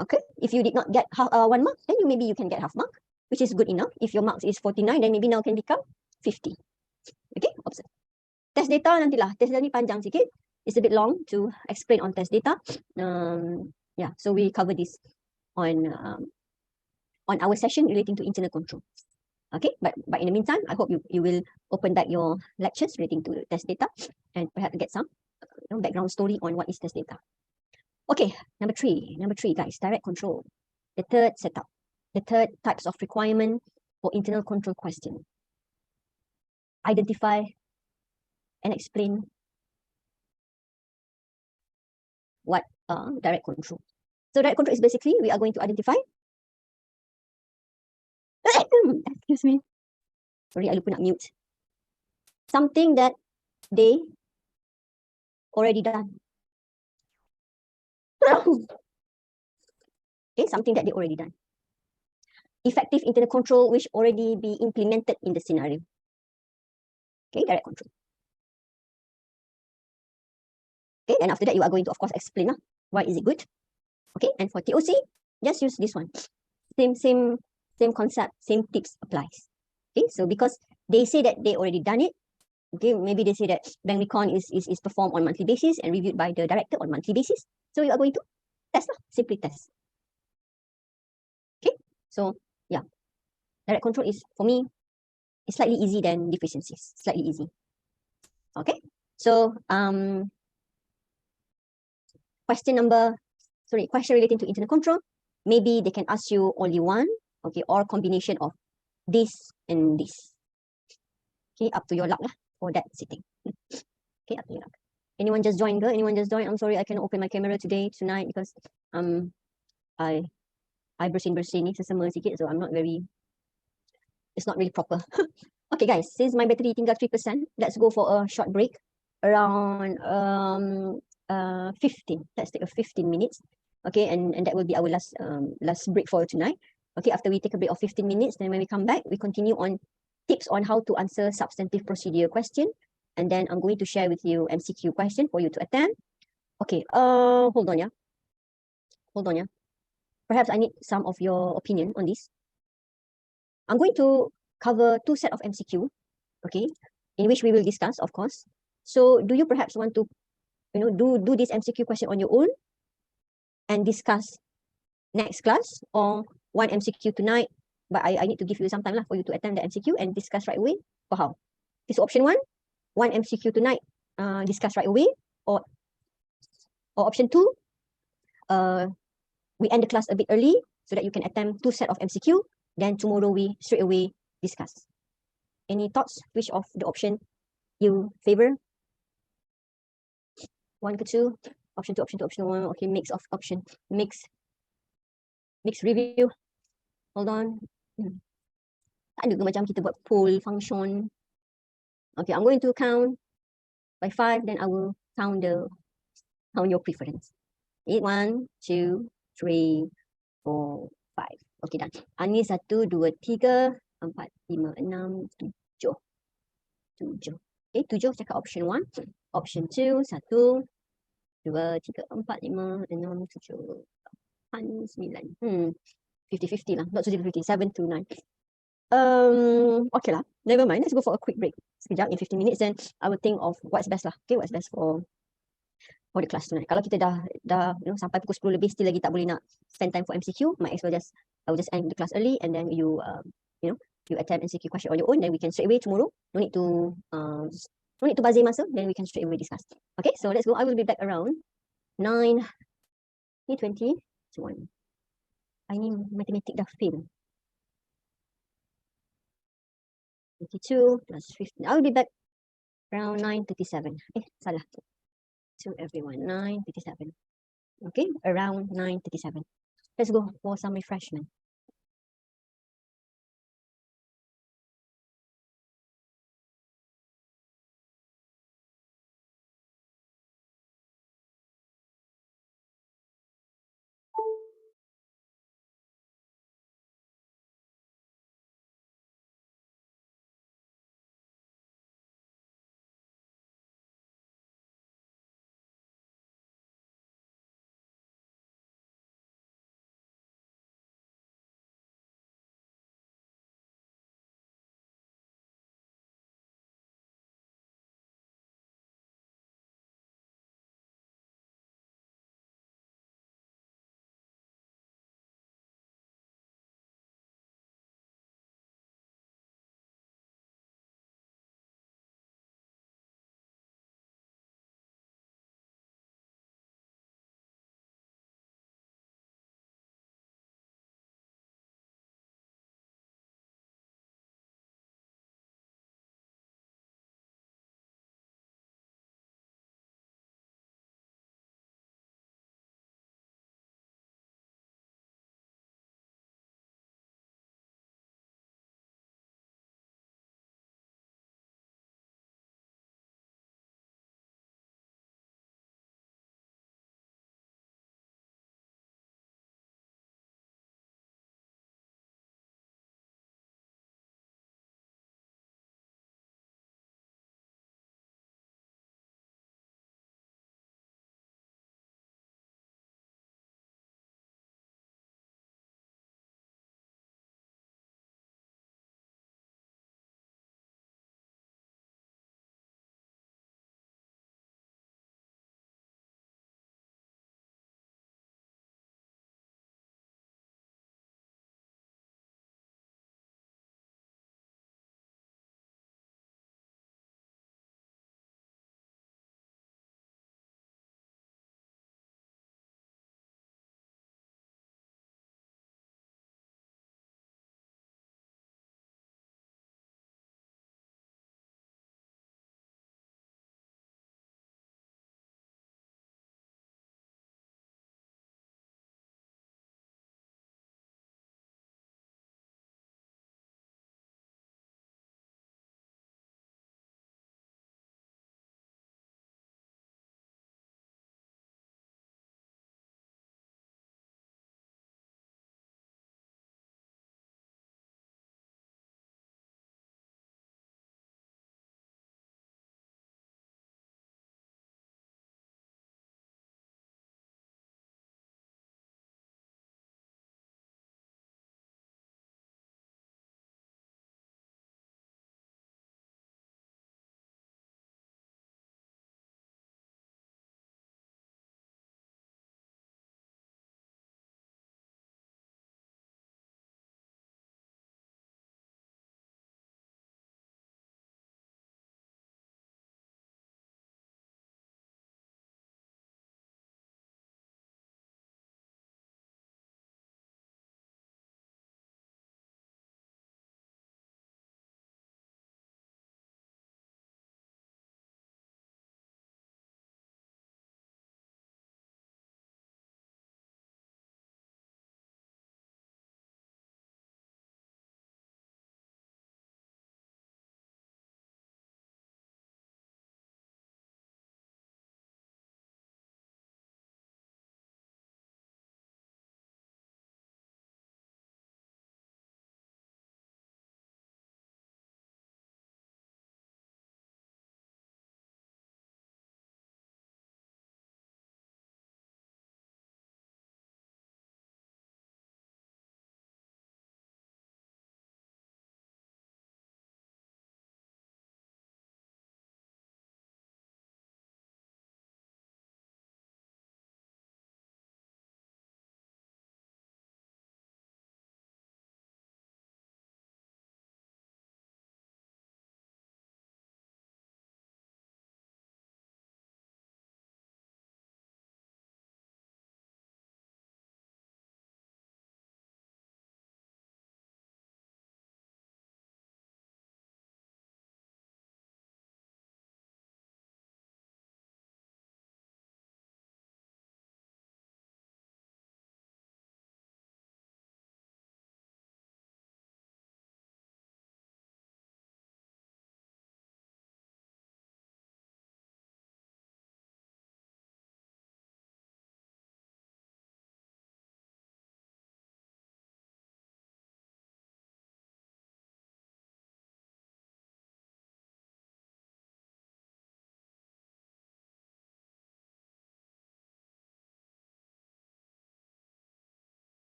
Okay. If you did not get 1 mark, then maybe you can get half mark, which is good enough. If your marks is 49, then maybe now can become 50. Okay, observe. Test data nantilah. Test data ni panjang sikit. It's a bit long to explain on test data. Yeah, so we cover this on our session relating to internal control. Okay, but in the meantime, I hope you will open back your lectures relating to test data and perhaps get some background story on what is test data. Okay, number three, guys, direct control. The third setup, the third types of requirement for internal control question. Identify and explain what direct control. So direct control is basically we are going to identify. Excuse me. Sorry, I lupa nak mute. Something that they already done. Okay, something that they already done. Effective internal control which already be implemented in the scenario. Okay, direct control. Okay, then after that you are going to of course explain why is it good. Okay, and for TOC, just use this one. Same concept, same tips applies. Okay, so because they say that they already done it, okay, maybe they say that bank recon is performed on monthly basis and reviewed by the director on monthly basis. So you are going to test, simply test. Okay, so yeah, direct control is for me is slightly easy than deficiencies, slightly easy. Okay, so question relating to internal control. Maybe they can ask you only one, okay, or combination of this and this. Okay, up to your luck for that sitting. Okay, up to your luck. Anyone just joined, girl? Anyone just joined? I'm sorry, I cannot open my camera tonight because I bersin ni sesama sikit, so I'm not very. It's not really proper. Okay, guys, since my battery tinggal 3%, let's go for a short break around 15. Let's take a 15 minutes. Okay, and that will be our last break for tonight. Okay, after we take a break of 15 minutes, then when we come back, we continue on tips on how to answer substantive procedure question. And then I'm going to share with you MCQ question for you to attend. Okay, hold on, yeah. Hold on, yeah. Perhaps I need some of your opinion on this. I'm going to cover 2 set of MCQ, okay, in which we will discuss, of course. So do you perhaps want to, do this MCQ question on your own and discuss next class, or one MCQ tonight, but I need to give you some time for you to attend the MCQ and discuss right away, or how? This option one MCQ tonight, discuss right away, or option 2, we end the class a bit early so that you can attempt 2 set of MCQ, then tomorrow we straight away discuss. Any thoughts? Which of the option you favor? 1 ke 2? Option 2, option 1. Okay, mix of option. Mix review. Hold on. Tak ada ke macam kita buat poll function? Okay, I'm going to count by 5, then I will count your preference. 8, 1, 2, 3, 4, 5. Okay, done. Ani 1, 2, 3, 4, 5, 6, 6, 7. 7. Okay, 7 cakap option 1. Option 2, 1, 2, 3, 4, 5, 6, 7, 8, 9. 50-50 lah. Not 50-50. 7 to 9. Okay lah. Never mind. Let's go for a quick break. Sekejap, in 15 minutes, then I will think of what's best lah. Okay, what's best for the class tonight. Kalau kita dah sampai pukul 10 lebih still lagi tak boleh nak spend time for MCQ, I will just end the class early, and then you attempt MCQ question on your own, then we can straight away tomorrow. No need to bazir masa, then we can straight away discuss. Okay, so let's go. I will be back around 9, 20, 1. I need mathematics dah fail. 22 plus 15. I will be back around 9:37. Salah. To everyone, 9:37. Okay, around 9:37. Let's go for some refreshment.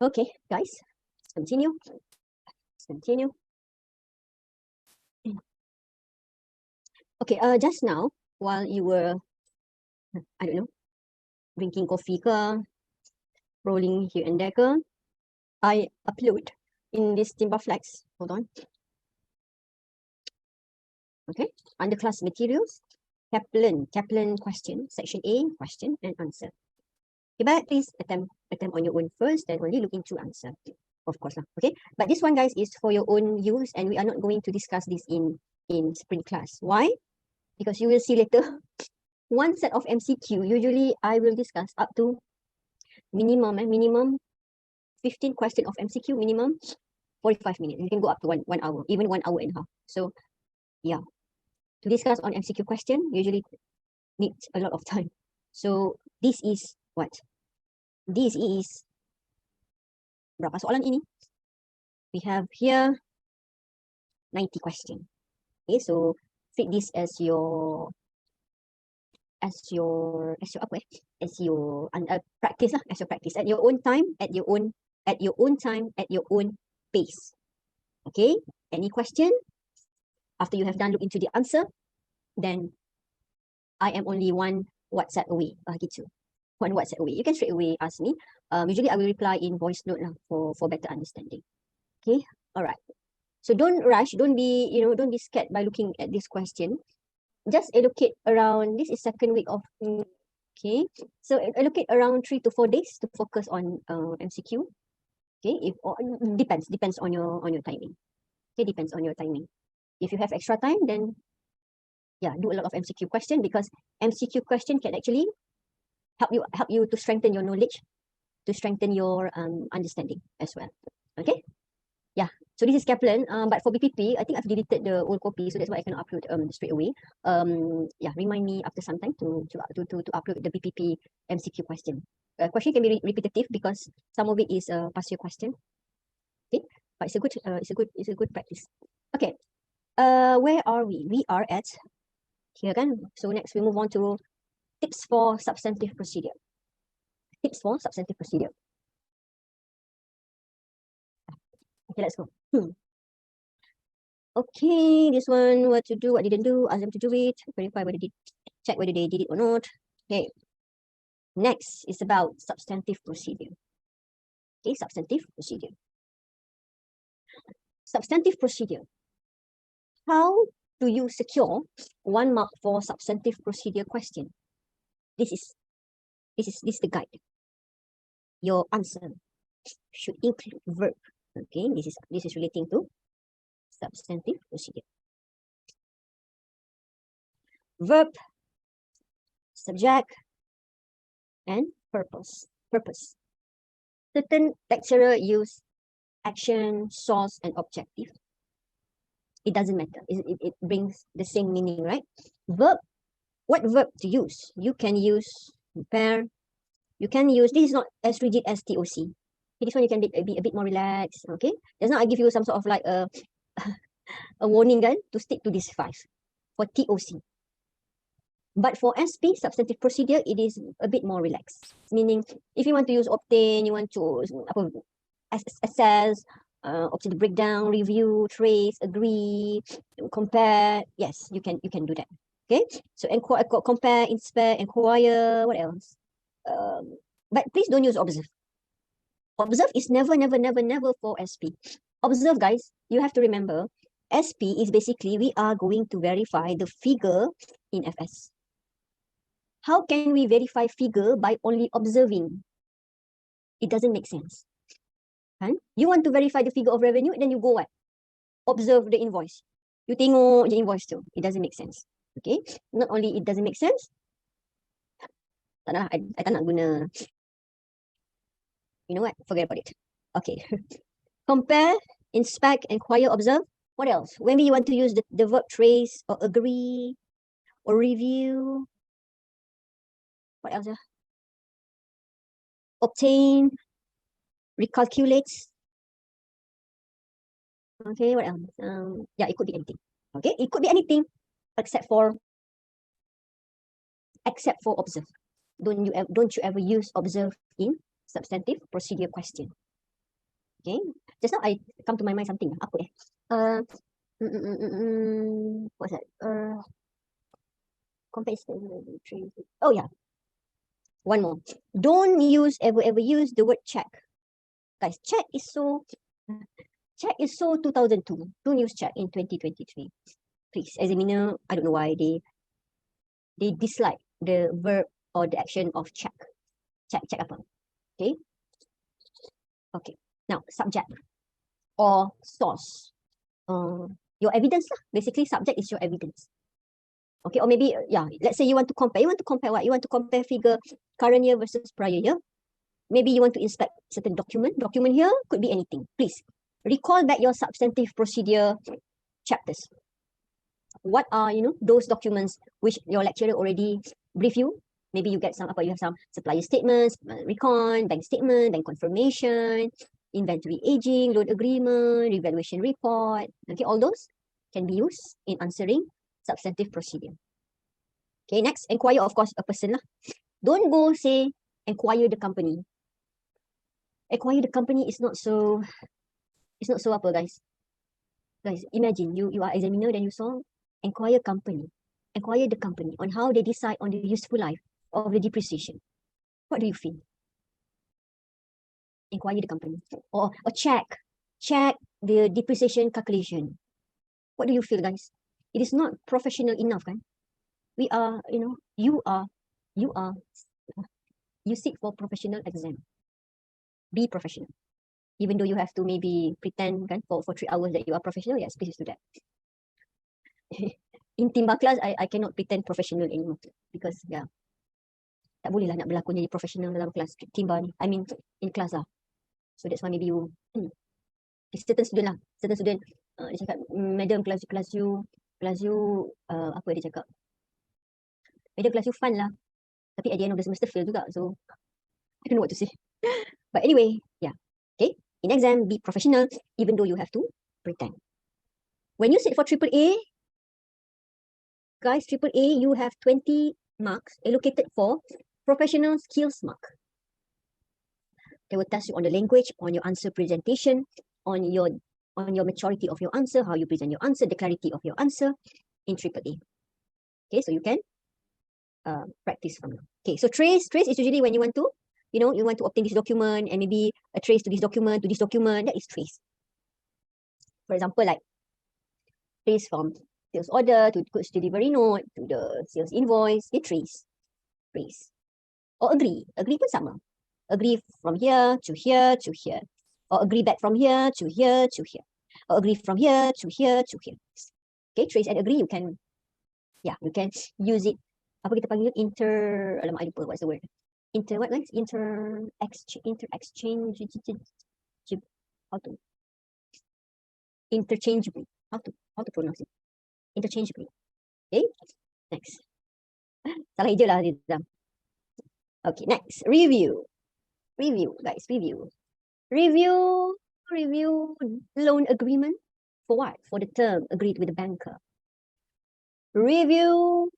Okay, guys, let's continue. Let's continue. Okay, just now, while you were, I don't know, drinking coffee ke, rolling here and there ke, I upload in this Timber Flex. Hold on. Okay, under class materials, Kaplan question, section A, question and answer. Okay, but please attempt on your own first, then only look into answer. Of course lah. Okay, but this one, guys, is for your own use, and we are not going to discuss this in sprint class. Why? Because you will see later. One set of MCQ, usually I will discuss up to minimum 15 question of MCQ, minimum 45 minutes. You can go up to one hour, even 1 hour and a half. So yeah, to discuss on MCQ question usually needs a lot of time. So this is what? This is berapa soalan ini? We have here 90 question. Okay, so treat this as your practice lah, as your practice at your own time, at your own pace. Okay, any question? After you have done look into the answer, then I am only one WhatsApp away. Gitu. One WhatsApp away. You can straight away ask me. Usually I will reply in voice note lah for better understanding. Okay, all right. So don't rush. Don't be scared by looking at this question. Just allocate around. This is second week of. Okay, so allocate around 3 to 4 days to focus on MCQ. Okay, depends on your timing. Okay, depends on your timing. If you have extra time, then yeah, do a lot of MCQ question, because MCQ question can actually help you to strengthen your knowledge, to strengthen your understanding as well. Okay, yeah. So this is Kaplan, but for BPP, I think I've deleted the old copy, so that's why I cannot upload straight away. Yeah, remind me after some time to upload the BPP MCQ question. Question can be repetitive because some of it is a past year question. Okay, but it's a good practice. Okay, where are we? We are at here again. So next we move on to tips for substantive procedure. Tips for substantive procedure. Okay, let's go. Okay, this one, what to do, what didn't do, ask them to do it, verify whether they check whether they did it or not. Okay. Next is about substantive procedure. Okay, substantive procedure. Substantive procedure. How do you secure 1 mark for substantive procedure question? This is the guide. Your answer should include verb. Okay, this is relating to substantive procedure. Verb, subject, and purpose. Certain lecturer use action, source, and objective. It doesn't matter. It brings the same meaning, right? Verb, what verb to use? You can use compare. You can use, this is not as rigid as TOC. Okay, this one you can be a bit more relaxed. Okay, just now I give you some sort of like a warning gun to stick to this 5 for TOC. But for SP, substantive procedure, it is a bit more relaxed. Meaning, if you want to use obtain, you want to assess, obtain the breakdown, review, trace, agree, compare. Yes, you can do that. Okay, so compare, inspect, inquire. What else? But please don't use observe. Observe is never for SP. Observe, guys, you have to remember, SP is basically we are going to verify the figure in FS. How can we verify figure by only observing? It doesn't make sense. Kan? You want to verify the figure of revenue, and then you go what? Observe the invoice. You tengok the invoice too. It doesn't make sense. Okay? Not only it doesn't make sense, I tak nak guna. You know what? Forget about it. Okay. Compare, inspect, inquire, observe. What else? When you want to use the verb trace or agree or review. What else? Obtain, recalculate. Okay, what else? Yeah, it could be anything. Okay, it could be anything except for observe. Don't you ever use observe in substantive procedure question. Okay, just now I come to my mind something. Apa eh? What's that? Oh yeah, one more. Don't ever use the word check. Guys, check is so 2002. Don't use check in 2023. Please, examiner, I don't know why they dislike the verb or the action of check. Check apa? Okay. Okay. Now, subject or source. Your evidence lah. Basically, subject is your evidence. Okay, or maybe, yeah, let's say you want to compare. You want to compare what? You want to compare figure current year versus prior year. Maybe you want to inspect certain document. Document here could be anything. Please, recall back your substantive procedure chapters. What are, those documents which your lecturer already briefed you? Maybe you get you have some supplier statements, recon, bank statement, bank confirmation, inventory aging, loan agreement, revaluation report. Okay, all those can be used in answering substantive procedure. Okay, next, inquire, of course, a person lah. Don't go say, inquire the company. Inquire the company is not so apa, guys. Guys, imagine you are examiner, then you saw inquire company. Inquire the company on how they decide on the useful life of the depreciation. What do you feel? Inquire the company. Or check the depreciation calculation. What do you feel, guys? It is not professional enough, kan? We are, you seek for professional exam. Be professional. Even though you have to maybe pretend, kan, for 3 hours that you are professional, yes, please do that. In timba class, I cannot pretend professional anymore because, yeah, tak boleh lah nak berlakon jadi professional dalam kelas timba ni. I mean, in class lah. So that's why maybe you, certain student, dia cakap, madam, kelas you, apa dia cakap? Madam, kelas you fun lah. Tapi at the end of the semester fail juga. So, I don't know what to say. But anyway, yeah. Okay, in exam, be professional, even though you have to pretend. When you sit for AAA, guys, AAA, you have 20 marks allocated for professional skills mark. They will test you on the language, on your answer presentation, on your maturity of your answer, how you present your answer, the clarity of your answer in AAA. Okay, so you can practice from now. Okay, so trace is usually when you want to, you want to obtain this document and maybe a trace to this document, that is trace. For example, like trace from sales order to goods delivery note to the sales invoice, you trace. Or agree pun sama. Agree from here to here to here. Or agree back from here to here to here. Or agree from here to here to here. Okay, trace and agree, you can use it. Apa kita panggil alamak, I lupa what's the word. Inter-exchange, how to? Interchangeably. How to pronounce it? Interchangeably. Okay, next. Salah hijau lah, Rizam. Okay, next. Review, guys, review loan agreement. For what? For the term agreed with the banker. Review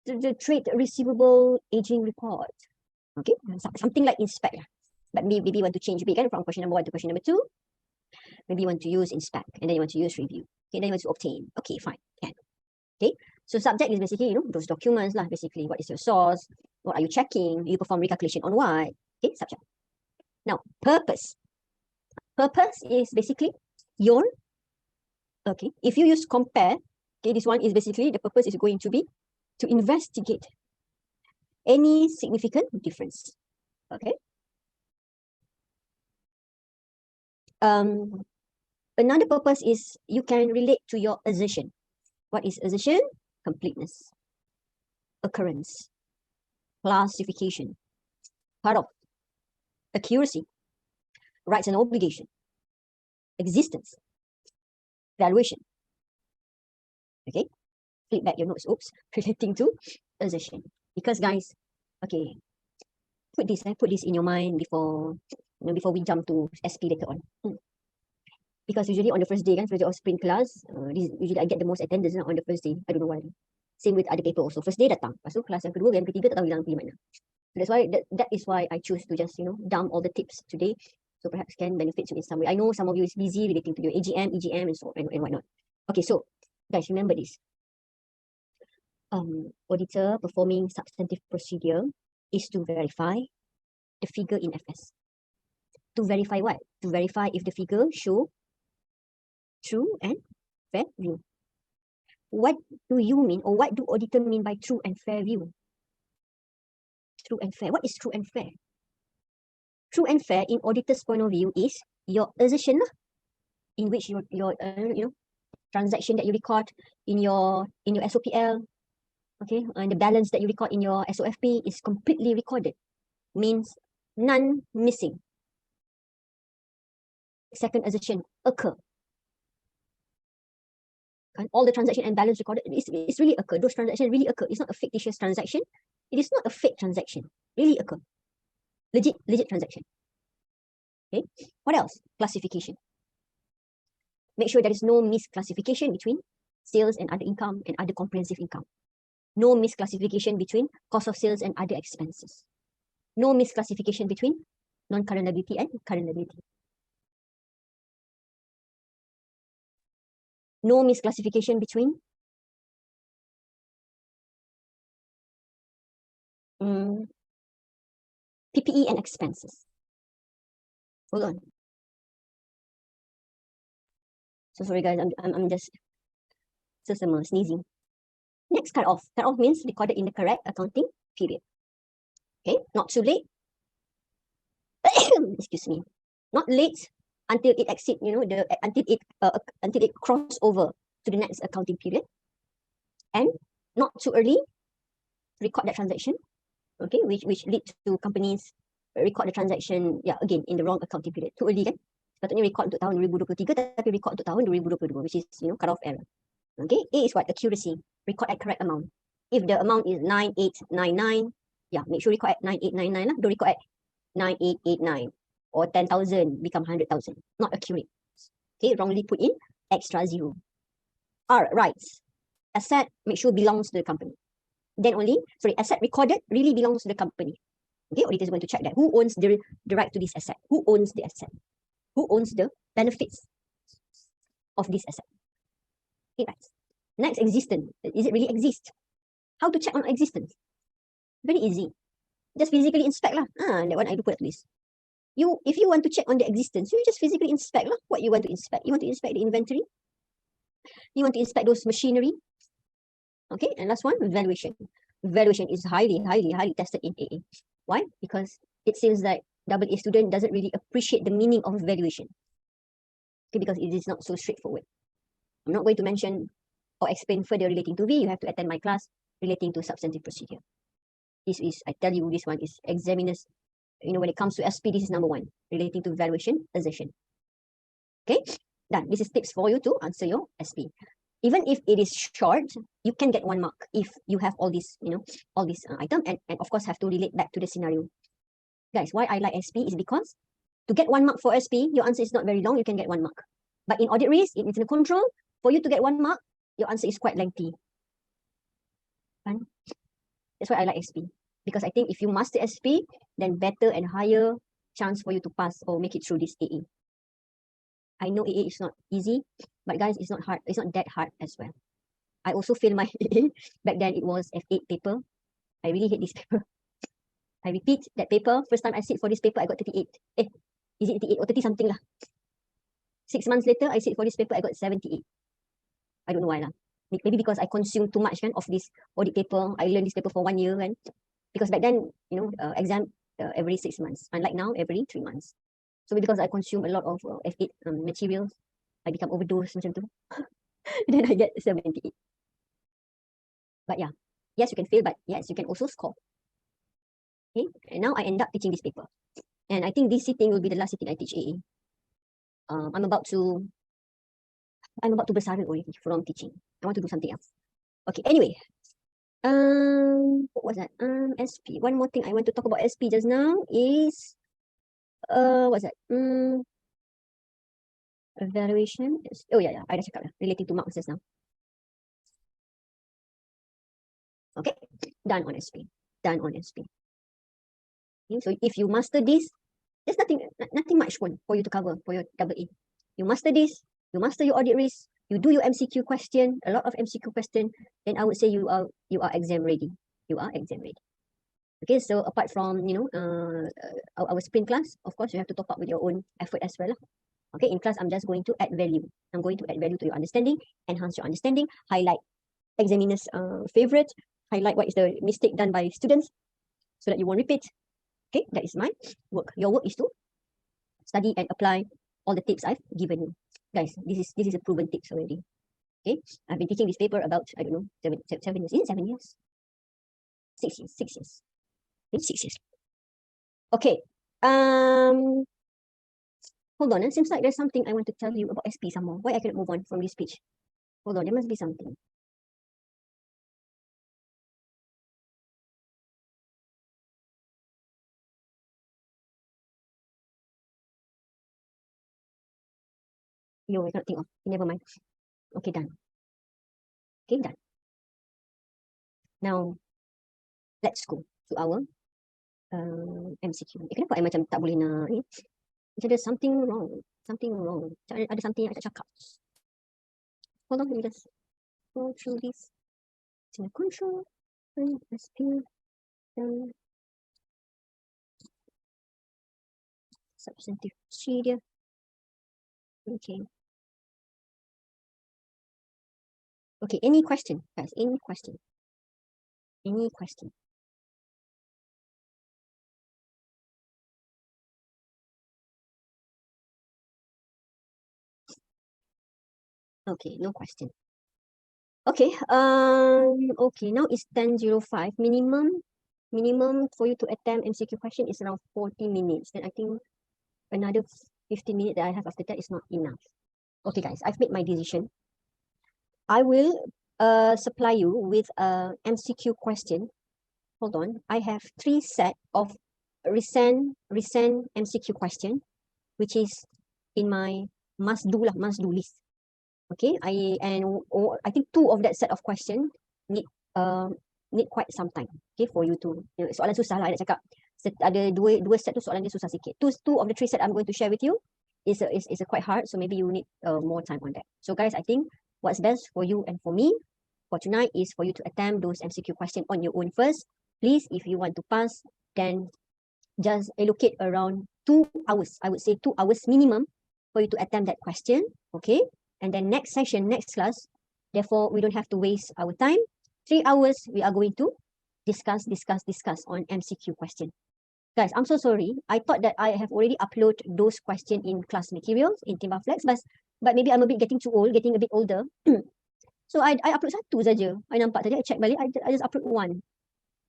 the trade receivable aging report. Okay, something like inspect. But maybe you want to change bit, from question number 1 to question number 2. Maybe you want to use inspect, and then you want to use review. Okay, then you want to obtain. Okay, fine, can. Okay, so subject is basically, those documents lah, basically. What is your source? What are you checking? You perform recalculation on what? Okay, subject. Now, purpose. Purpose is basically your, okay, if you use compare, okay, this one is basically, the purpose is going to be to investigate any significant difference. Okay. Another purpose is you can relate to your assertion. What is assertion? Completeness, occurrence, classification, part of, accuracy, rights and obligation, existence, valuation. Okay, flip back your notes. Oops, relating to assertion. Because, guys, okay, put this in your mind before we jump to SP later on. Because usually on the first day, first day of spring class, usually I get the most attendance on the first day. I don't know why. Same with other paper also. First day datang. Lepas tu kelas yang kedua, yang ketiga tak tahu hilang pergi mana. So that's why that is why I choose to just dump all the tips today So perhaps can benefit you in some way. I know some of you is busy relating to your AGM, EGM, and so on and whatnot. Okay, so guys, remember this. Auditor performing substantive procedure is to verify the figure in FS. To verify what? To verify if the figure show true and fair view. What do you mean, or what do auditor mean by true and fair view? True and fair. What is true and fair? True and fair in auditor's point of view is your assertion in which your transaction that you record in your SOPL, okay, and the balance that you record in your SOFP is completely recorded. Means none missing. Second assertion occur. And all the transaction and balance recorded is really occur. Those transactions really occur. It's not a fictitious transaction. It is not a fake transaction. Really occur. Legit transaction. Okay. What else? Classification. Make sure there is no misclassification between sales and other income and other comprehensive income. No misclassification between cost of sales and other expenses. No misclassification between non-current liability and current liability. No misclassification between PPE and expenses. Hold on. So sorry guys, I'm just sneezing. Next, cut off. Cut off means recorded in the correct accounting period. Okay, not too late. Excuse me. Not late until it exceed, until it cross over to the next accounting period, and not too early. Record that transaction. Okay, which lead to companies record the transaction, again in the wrong accounting period. Too early kan? Sepatutnya record untuk tahun 2023 tapi record untuk tahun 2022, which is cut off error. Okay, A is what? Accuracy. Record at correct amount. If the amount is 9899, make sure record at 9899 lah. Don't record at 9889 or 10,000 become 100,000. Not accurate. Okay, wrongly put in extra zero. R, rights. Asset, make sure belongs to the company. Then only, asset recorded really belongs to the company. Okay, auditor is going to check that. Who owns the right to this asset? Who owns the asset? Who owns the benefits of this asset? Okay, right. Next, existence. Is it really exist? How to check on existence? Very easy. Just physically inspect lah. That one I do put at least. If you want to check on the existence, you just physically inspect lah. What you want to inspect? You want to inspect the inventory? You want to inspect those machinery? Okay, and last one, valuation. Valuation is highly tested in AA. Why? Because it seems like AA student doesn't really appreciate the meaning of valuation. Okay, because it is not so straightforward. I'm not going to mention or explain further relating to V. You have to attend my class relating to substantive procedure. This is, I tell you, this one is examiners. When it comes to SP, this is number one, relating to valuation, assertion. Okay, done. This is tips for you to answer your SP. Even if it is short, you can get 1 mark if you have all these, all these items, and of course have to relate back to the scenario. Guys, why I like SP is because to get 1 mark for SP, your answer is not very long, you can get 1 mark. But in audit risk, in internal control, for you to get 1 mark, your answer is quite lengthy. And that's why I like SP. Because I think if you master SP, then better and higher chance for you to pass or make it through this AA. I know AA is not easy, but guys, it's not hard. It's not that hard as well. I also failed my AA. Back then, it was F8 paper. I really hate this paper. I repeat, that paper, first time I sit for this paper, I got 38. Is it 38 or 30 something lah? 6 months later, I sit for this paper, I got 78. I don't know why lah. Maybe because I consumed too much of this audit paper. I learned this paper for 1 year kan. Because back then, exam every 6 months. Unlike now, every 3 months. So because I consume a lot of F8 materials, I become overdose macam tu. Then I get 78. But yeah, yes, you can fail, but yes, you can also score. Okay, and now I end up teaching this paper. And I think this sitting will be the last sitting I teach AA. I'm about to bersara already from teaching. I want to do something else. Okay, anyway. What was that? SP. One more thing I want to talk about SP just now is what's that? Evaluation. Oh yeah, I dah cakap lah, relating to marks just now. Okay, done on SP. Done on SP. Okay, so if you master this, There's nothing much for you to cover for your double A. You master this, you master your audit risk, you do your MCQ question, a lot of MCQ question, then I would say you are exam ready. You are exam ready. Okay, so apart from our sprint class, of course you have to top up with your own effort as well. Okay, in class I'm just going to add value. I'm going to add value to your understanding, enhance your understanding, highlight examiner's favorite, highlight what is the mistake done by students so that you won't repeat. Okay, that is my work. Your work is to study and apply all the tips I've given you. Guys, this is a proven tips already. Okay, I've been teaching this paper about, I don't know, 7 years. Is it 7 years? 6 years, 6 years. Okay, 6 years. Okay, hold on, it seems like there's something I want to tell you about SP some more. Why I cannot move on from this page? Hold on, there must be something. Yo, I cannot think of. Never mind. Okay, done. Okay, done. Now, let's go to our MCQ. Kenapa I macam tak boleh nak ni? Macam ada something wrong. Something wrong. Ada something yang I tak cakap. Hold on, let me just go through this. Sini control. SP. Substantive procedure. Okay. Okay, any question, guys? Any question? Any question? Okay, no question. Okay, okay, now it's 10:05. Minimum for you to attempt MCQ question is around 40 minutes. Then I think another 15 minutes that I have after that is not enough. Okay, guys, I've made my decision. I will supply you with a MCQ question. Hold on, I have 3 set of recent MCQ question, which is in my must do list. Okay, I think 2 of that set of question need quite some time. Okay, for you to, soalan susah lah, I nak cakap. Ada dua set tu soalan dia susah sikit. Two of the 3 set I'm going to share with you is quite hard, so maybe you need more time on that. So guys, I think what's best for you and for me for tonight is for you to attempt those MCQ question on your own first. Please, if you want to pass, then just allocate around 2 hours. I would say 2 hours minimum for you to attempt that question. Okay, and then next session, next class, therefore we don't have to waste our time. 3 hours we are going to discuss on MCQ question. Guys, I'm so sorry. I thought that I have already uploaded those questions in class materials in Timba Flex, but maybe I'm a bit getting too old, getting a bit older. So I upload 1 saja. I nampak tadi, I check balik, I just upload 1.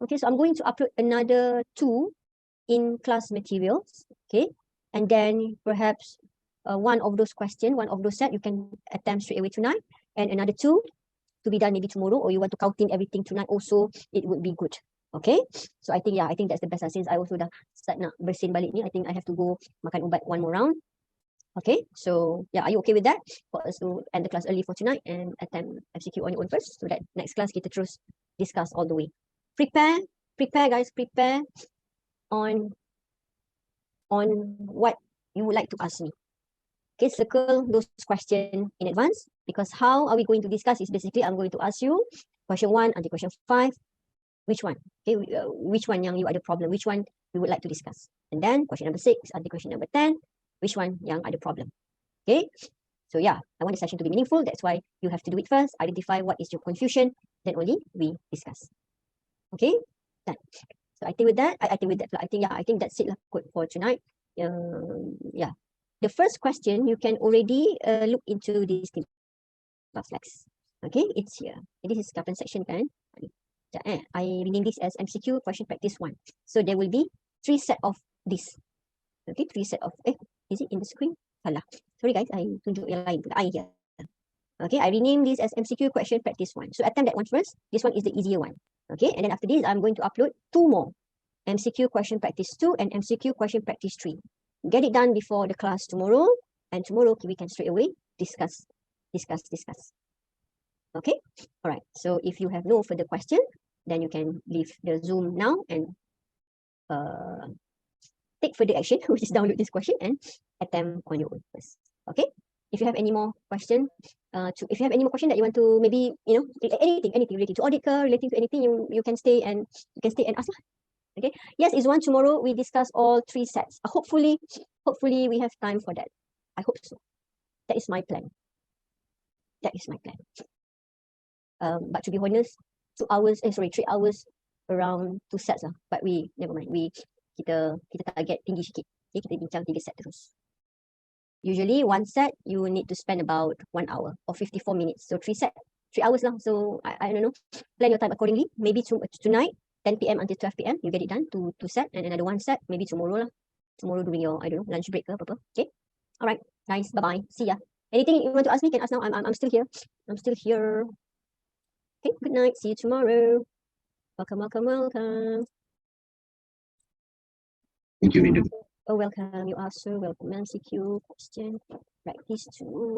Okay, so I'm going to upload another 2 in class materials. Okay, and then perhaps one of those questions, one of those set, you can attempt straight away tonight, and another 2 to be done maybe tomorrow, or you want to count in everything tonight also, it would be good. Okay, so I think that's the best. Since I also dah start nak bersin balik ni, I think I have to go makan ubat 1 more round. Okay, so yeah, are you okay with that? For us to end the class early for tonight and attempt MCQ on your own first, so that next class kita terus discuss all the way. Prepare guys, prepare on what you would like to ask me. Okay, circle those questions in advance, because how are we going to discuss is basically I'm going to ask you question 1 until question 5. Which one? Okay, which one yang you ada problem? Which one you would like to discuss? And then question number 6 until question number 10. Which one yang ada problem? Okay, so yeah, I want the session to be meaningful. That's why you have to do it first. Identify what is your confusion. Then only we discuss. Okay, done. So I think with that, I think that's it lah for tonight. Yeah, the first question you can already look into this thing. Flex. Okay, it's here. This is current section kan. I rename this as MCQ question practice 1. So there will be 3 set of this. Okay, 3 set of, is it in the screen? Alah, sorry guys, I tunjuk yang lain. Here. Okay, I rename this as MCQ question practice 1. So attempt that one first. This one is the easier one. Okay, and then after this, I'm going to upload 2 more. MCQ question practice 2 and MCQ question practice 3. Get it done before the class tomorrow. And tomorrow we can straight away discuss. Okay, all right. So if you have no further question, then you can leave the Zoom now and take further action, which is download this question and attempt on your own first. Okay. If you have any more question, if you have any more question that you want to maybe anything related to audit, relating to anything, you can stay and ask lah. Okay. Yes, is one tomorrow we discuss all 3 sets. Hopefully we have time for that. I hope so. That is my plan. But to be honest, 3 hours around 2 sets lah. But we never mind. Kita target tinggi sikit. Okay, kita bincang 3 set terus. Usually 1 set you need to spend about 1 hour or 54 minutes. So 3 hours lah. So I don't know. Plan your time accordingly. Maybe tonight 10 PM until 12 PM you get it done, 2 set, and another 1 set maybe tomorrow lah. Tomorrow during your lunch break ke apa. Okay. Alright, guys, bye bye. See ya. Anything you want to ask me, can ask now. I'm still here. Okay, good night. See you tomorrow. Welcome. Thank you, Rindu. Oh, welcome. You are so welcome. MCQ question. Practice 2.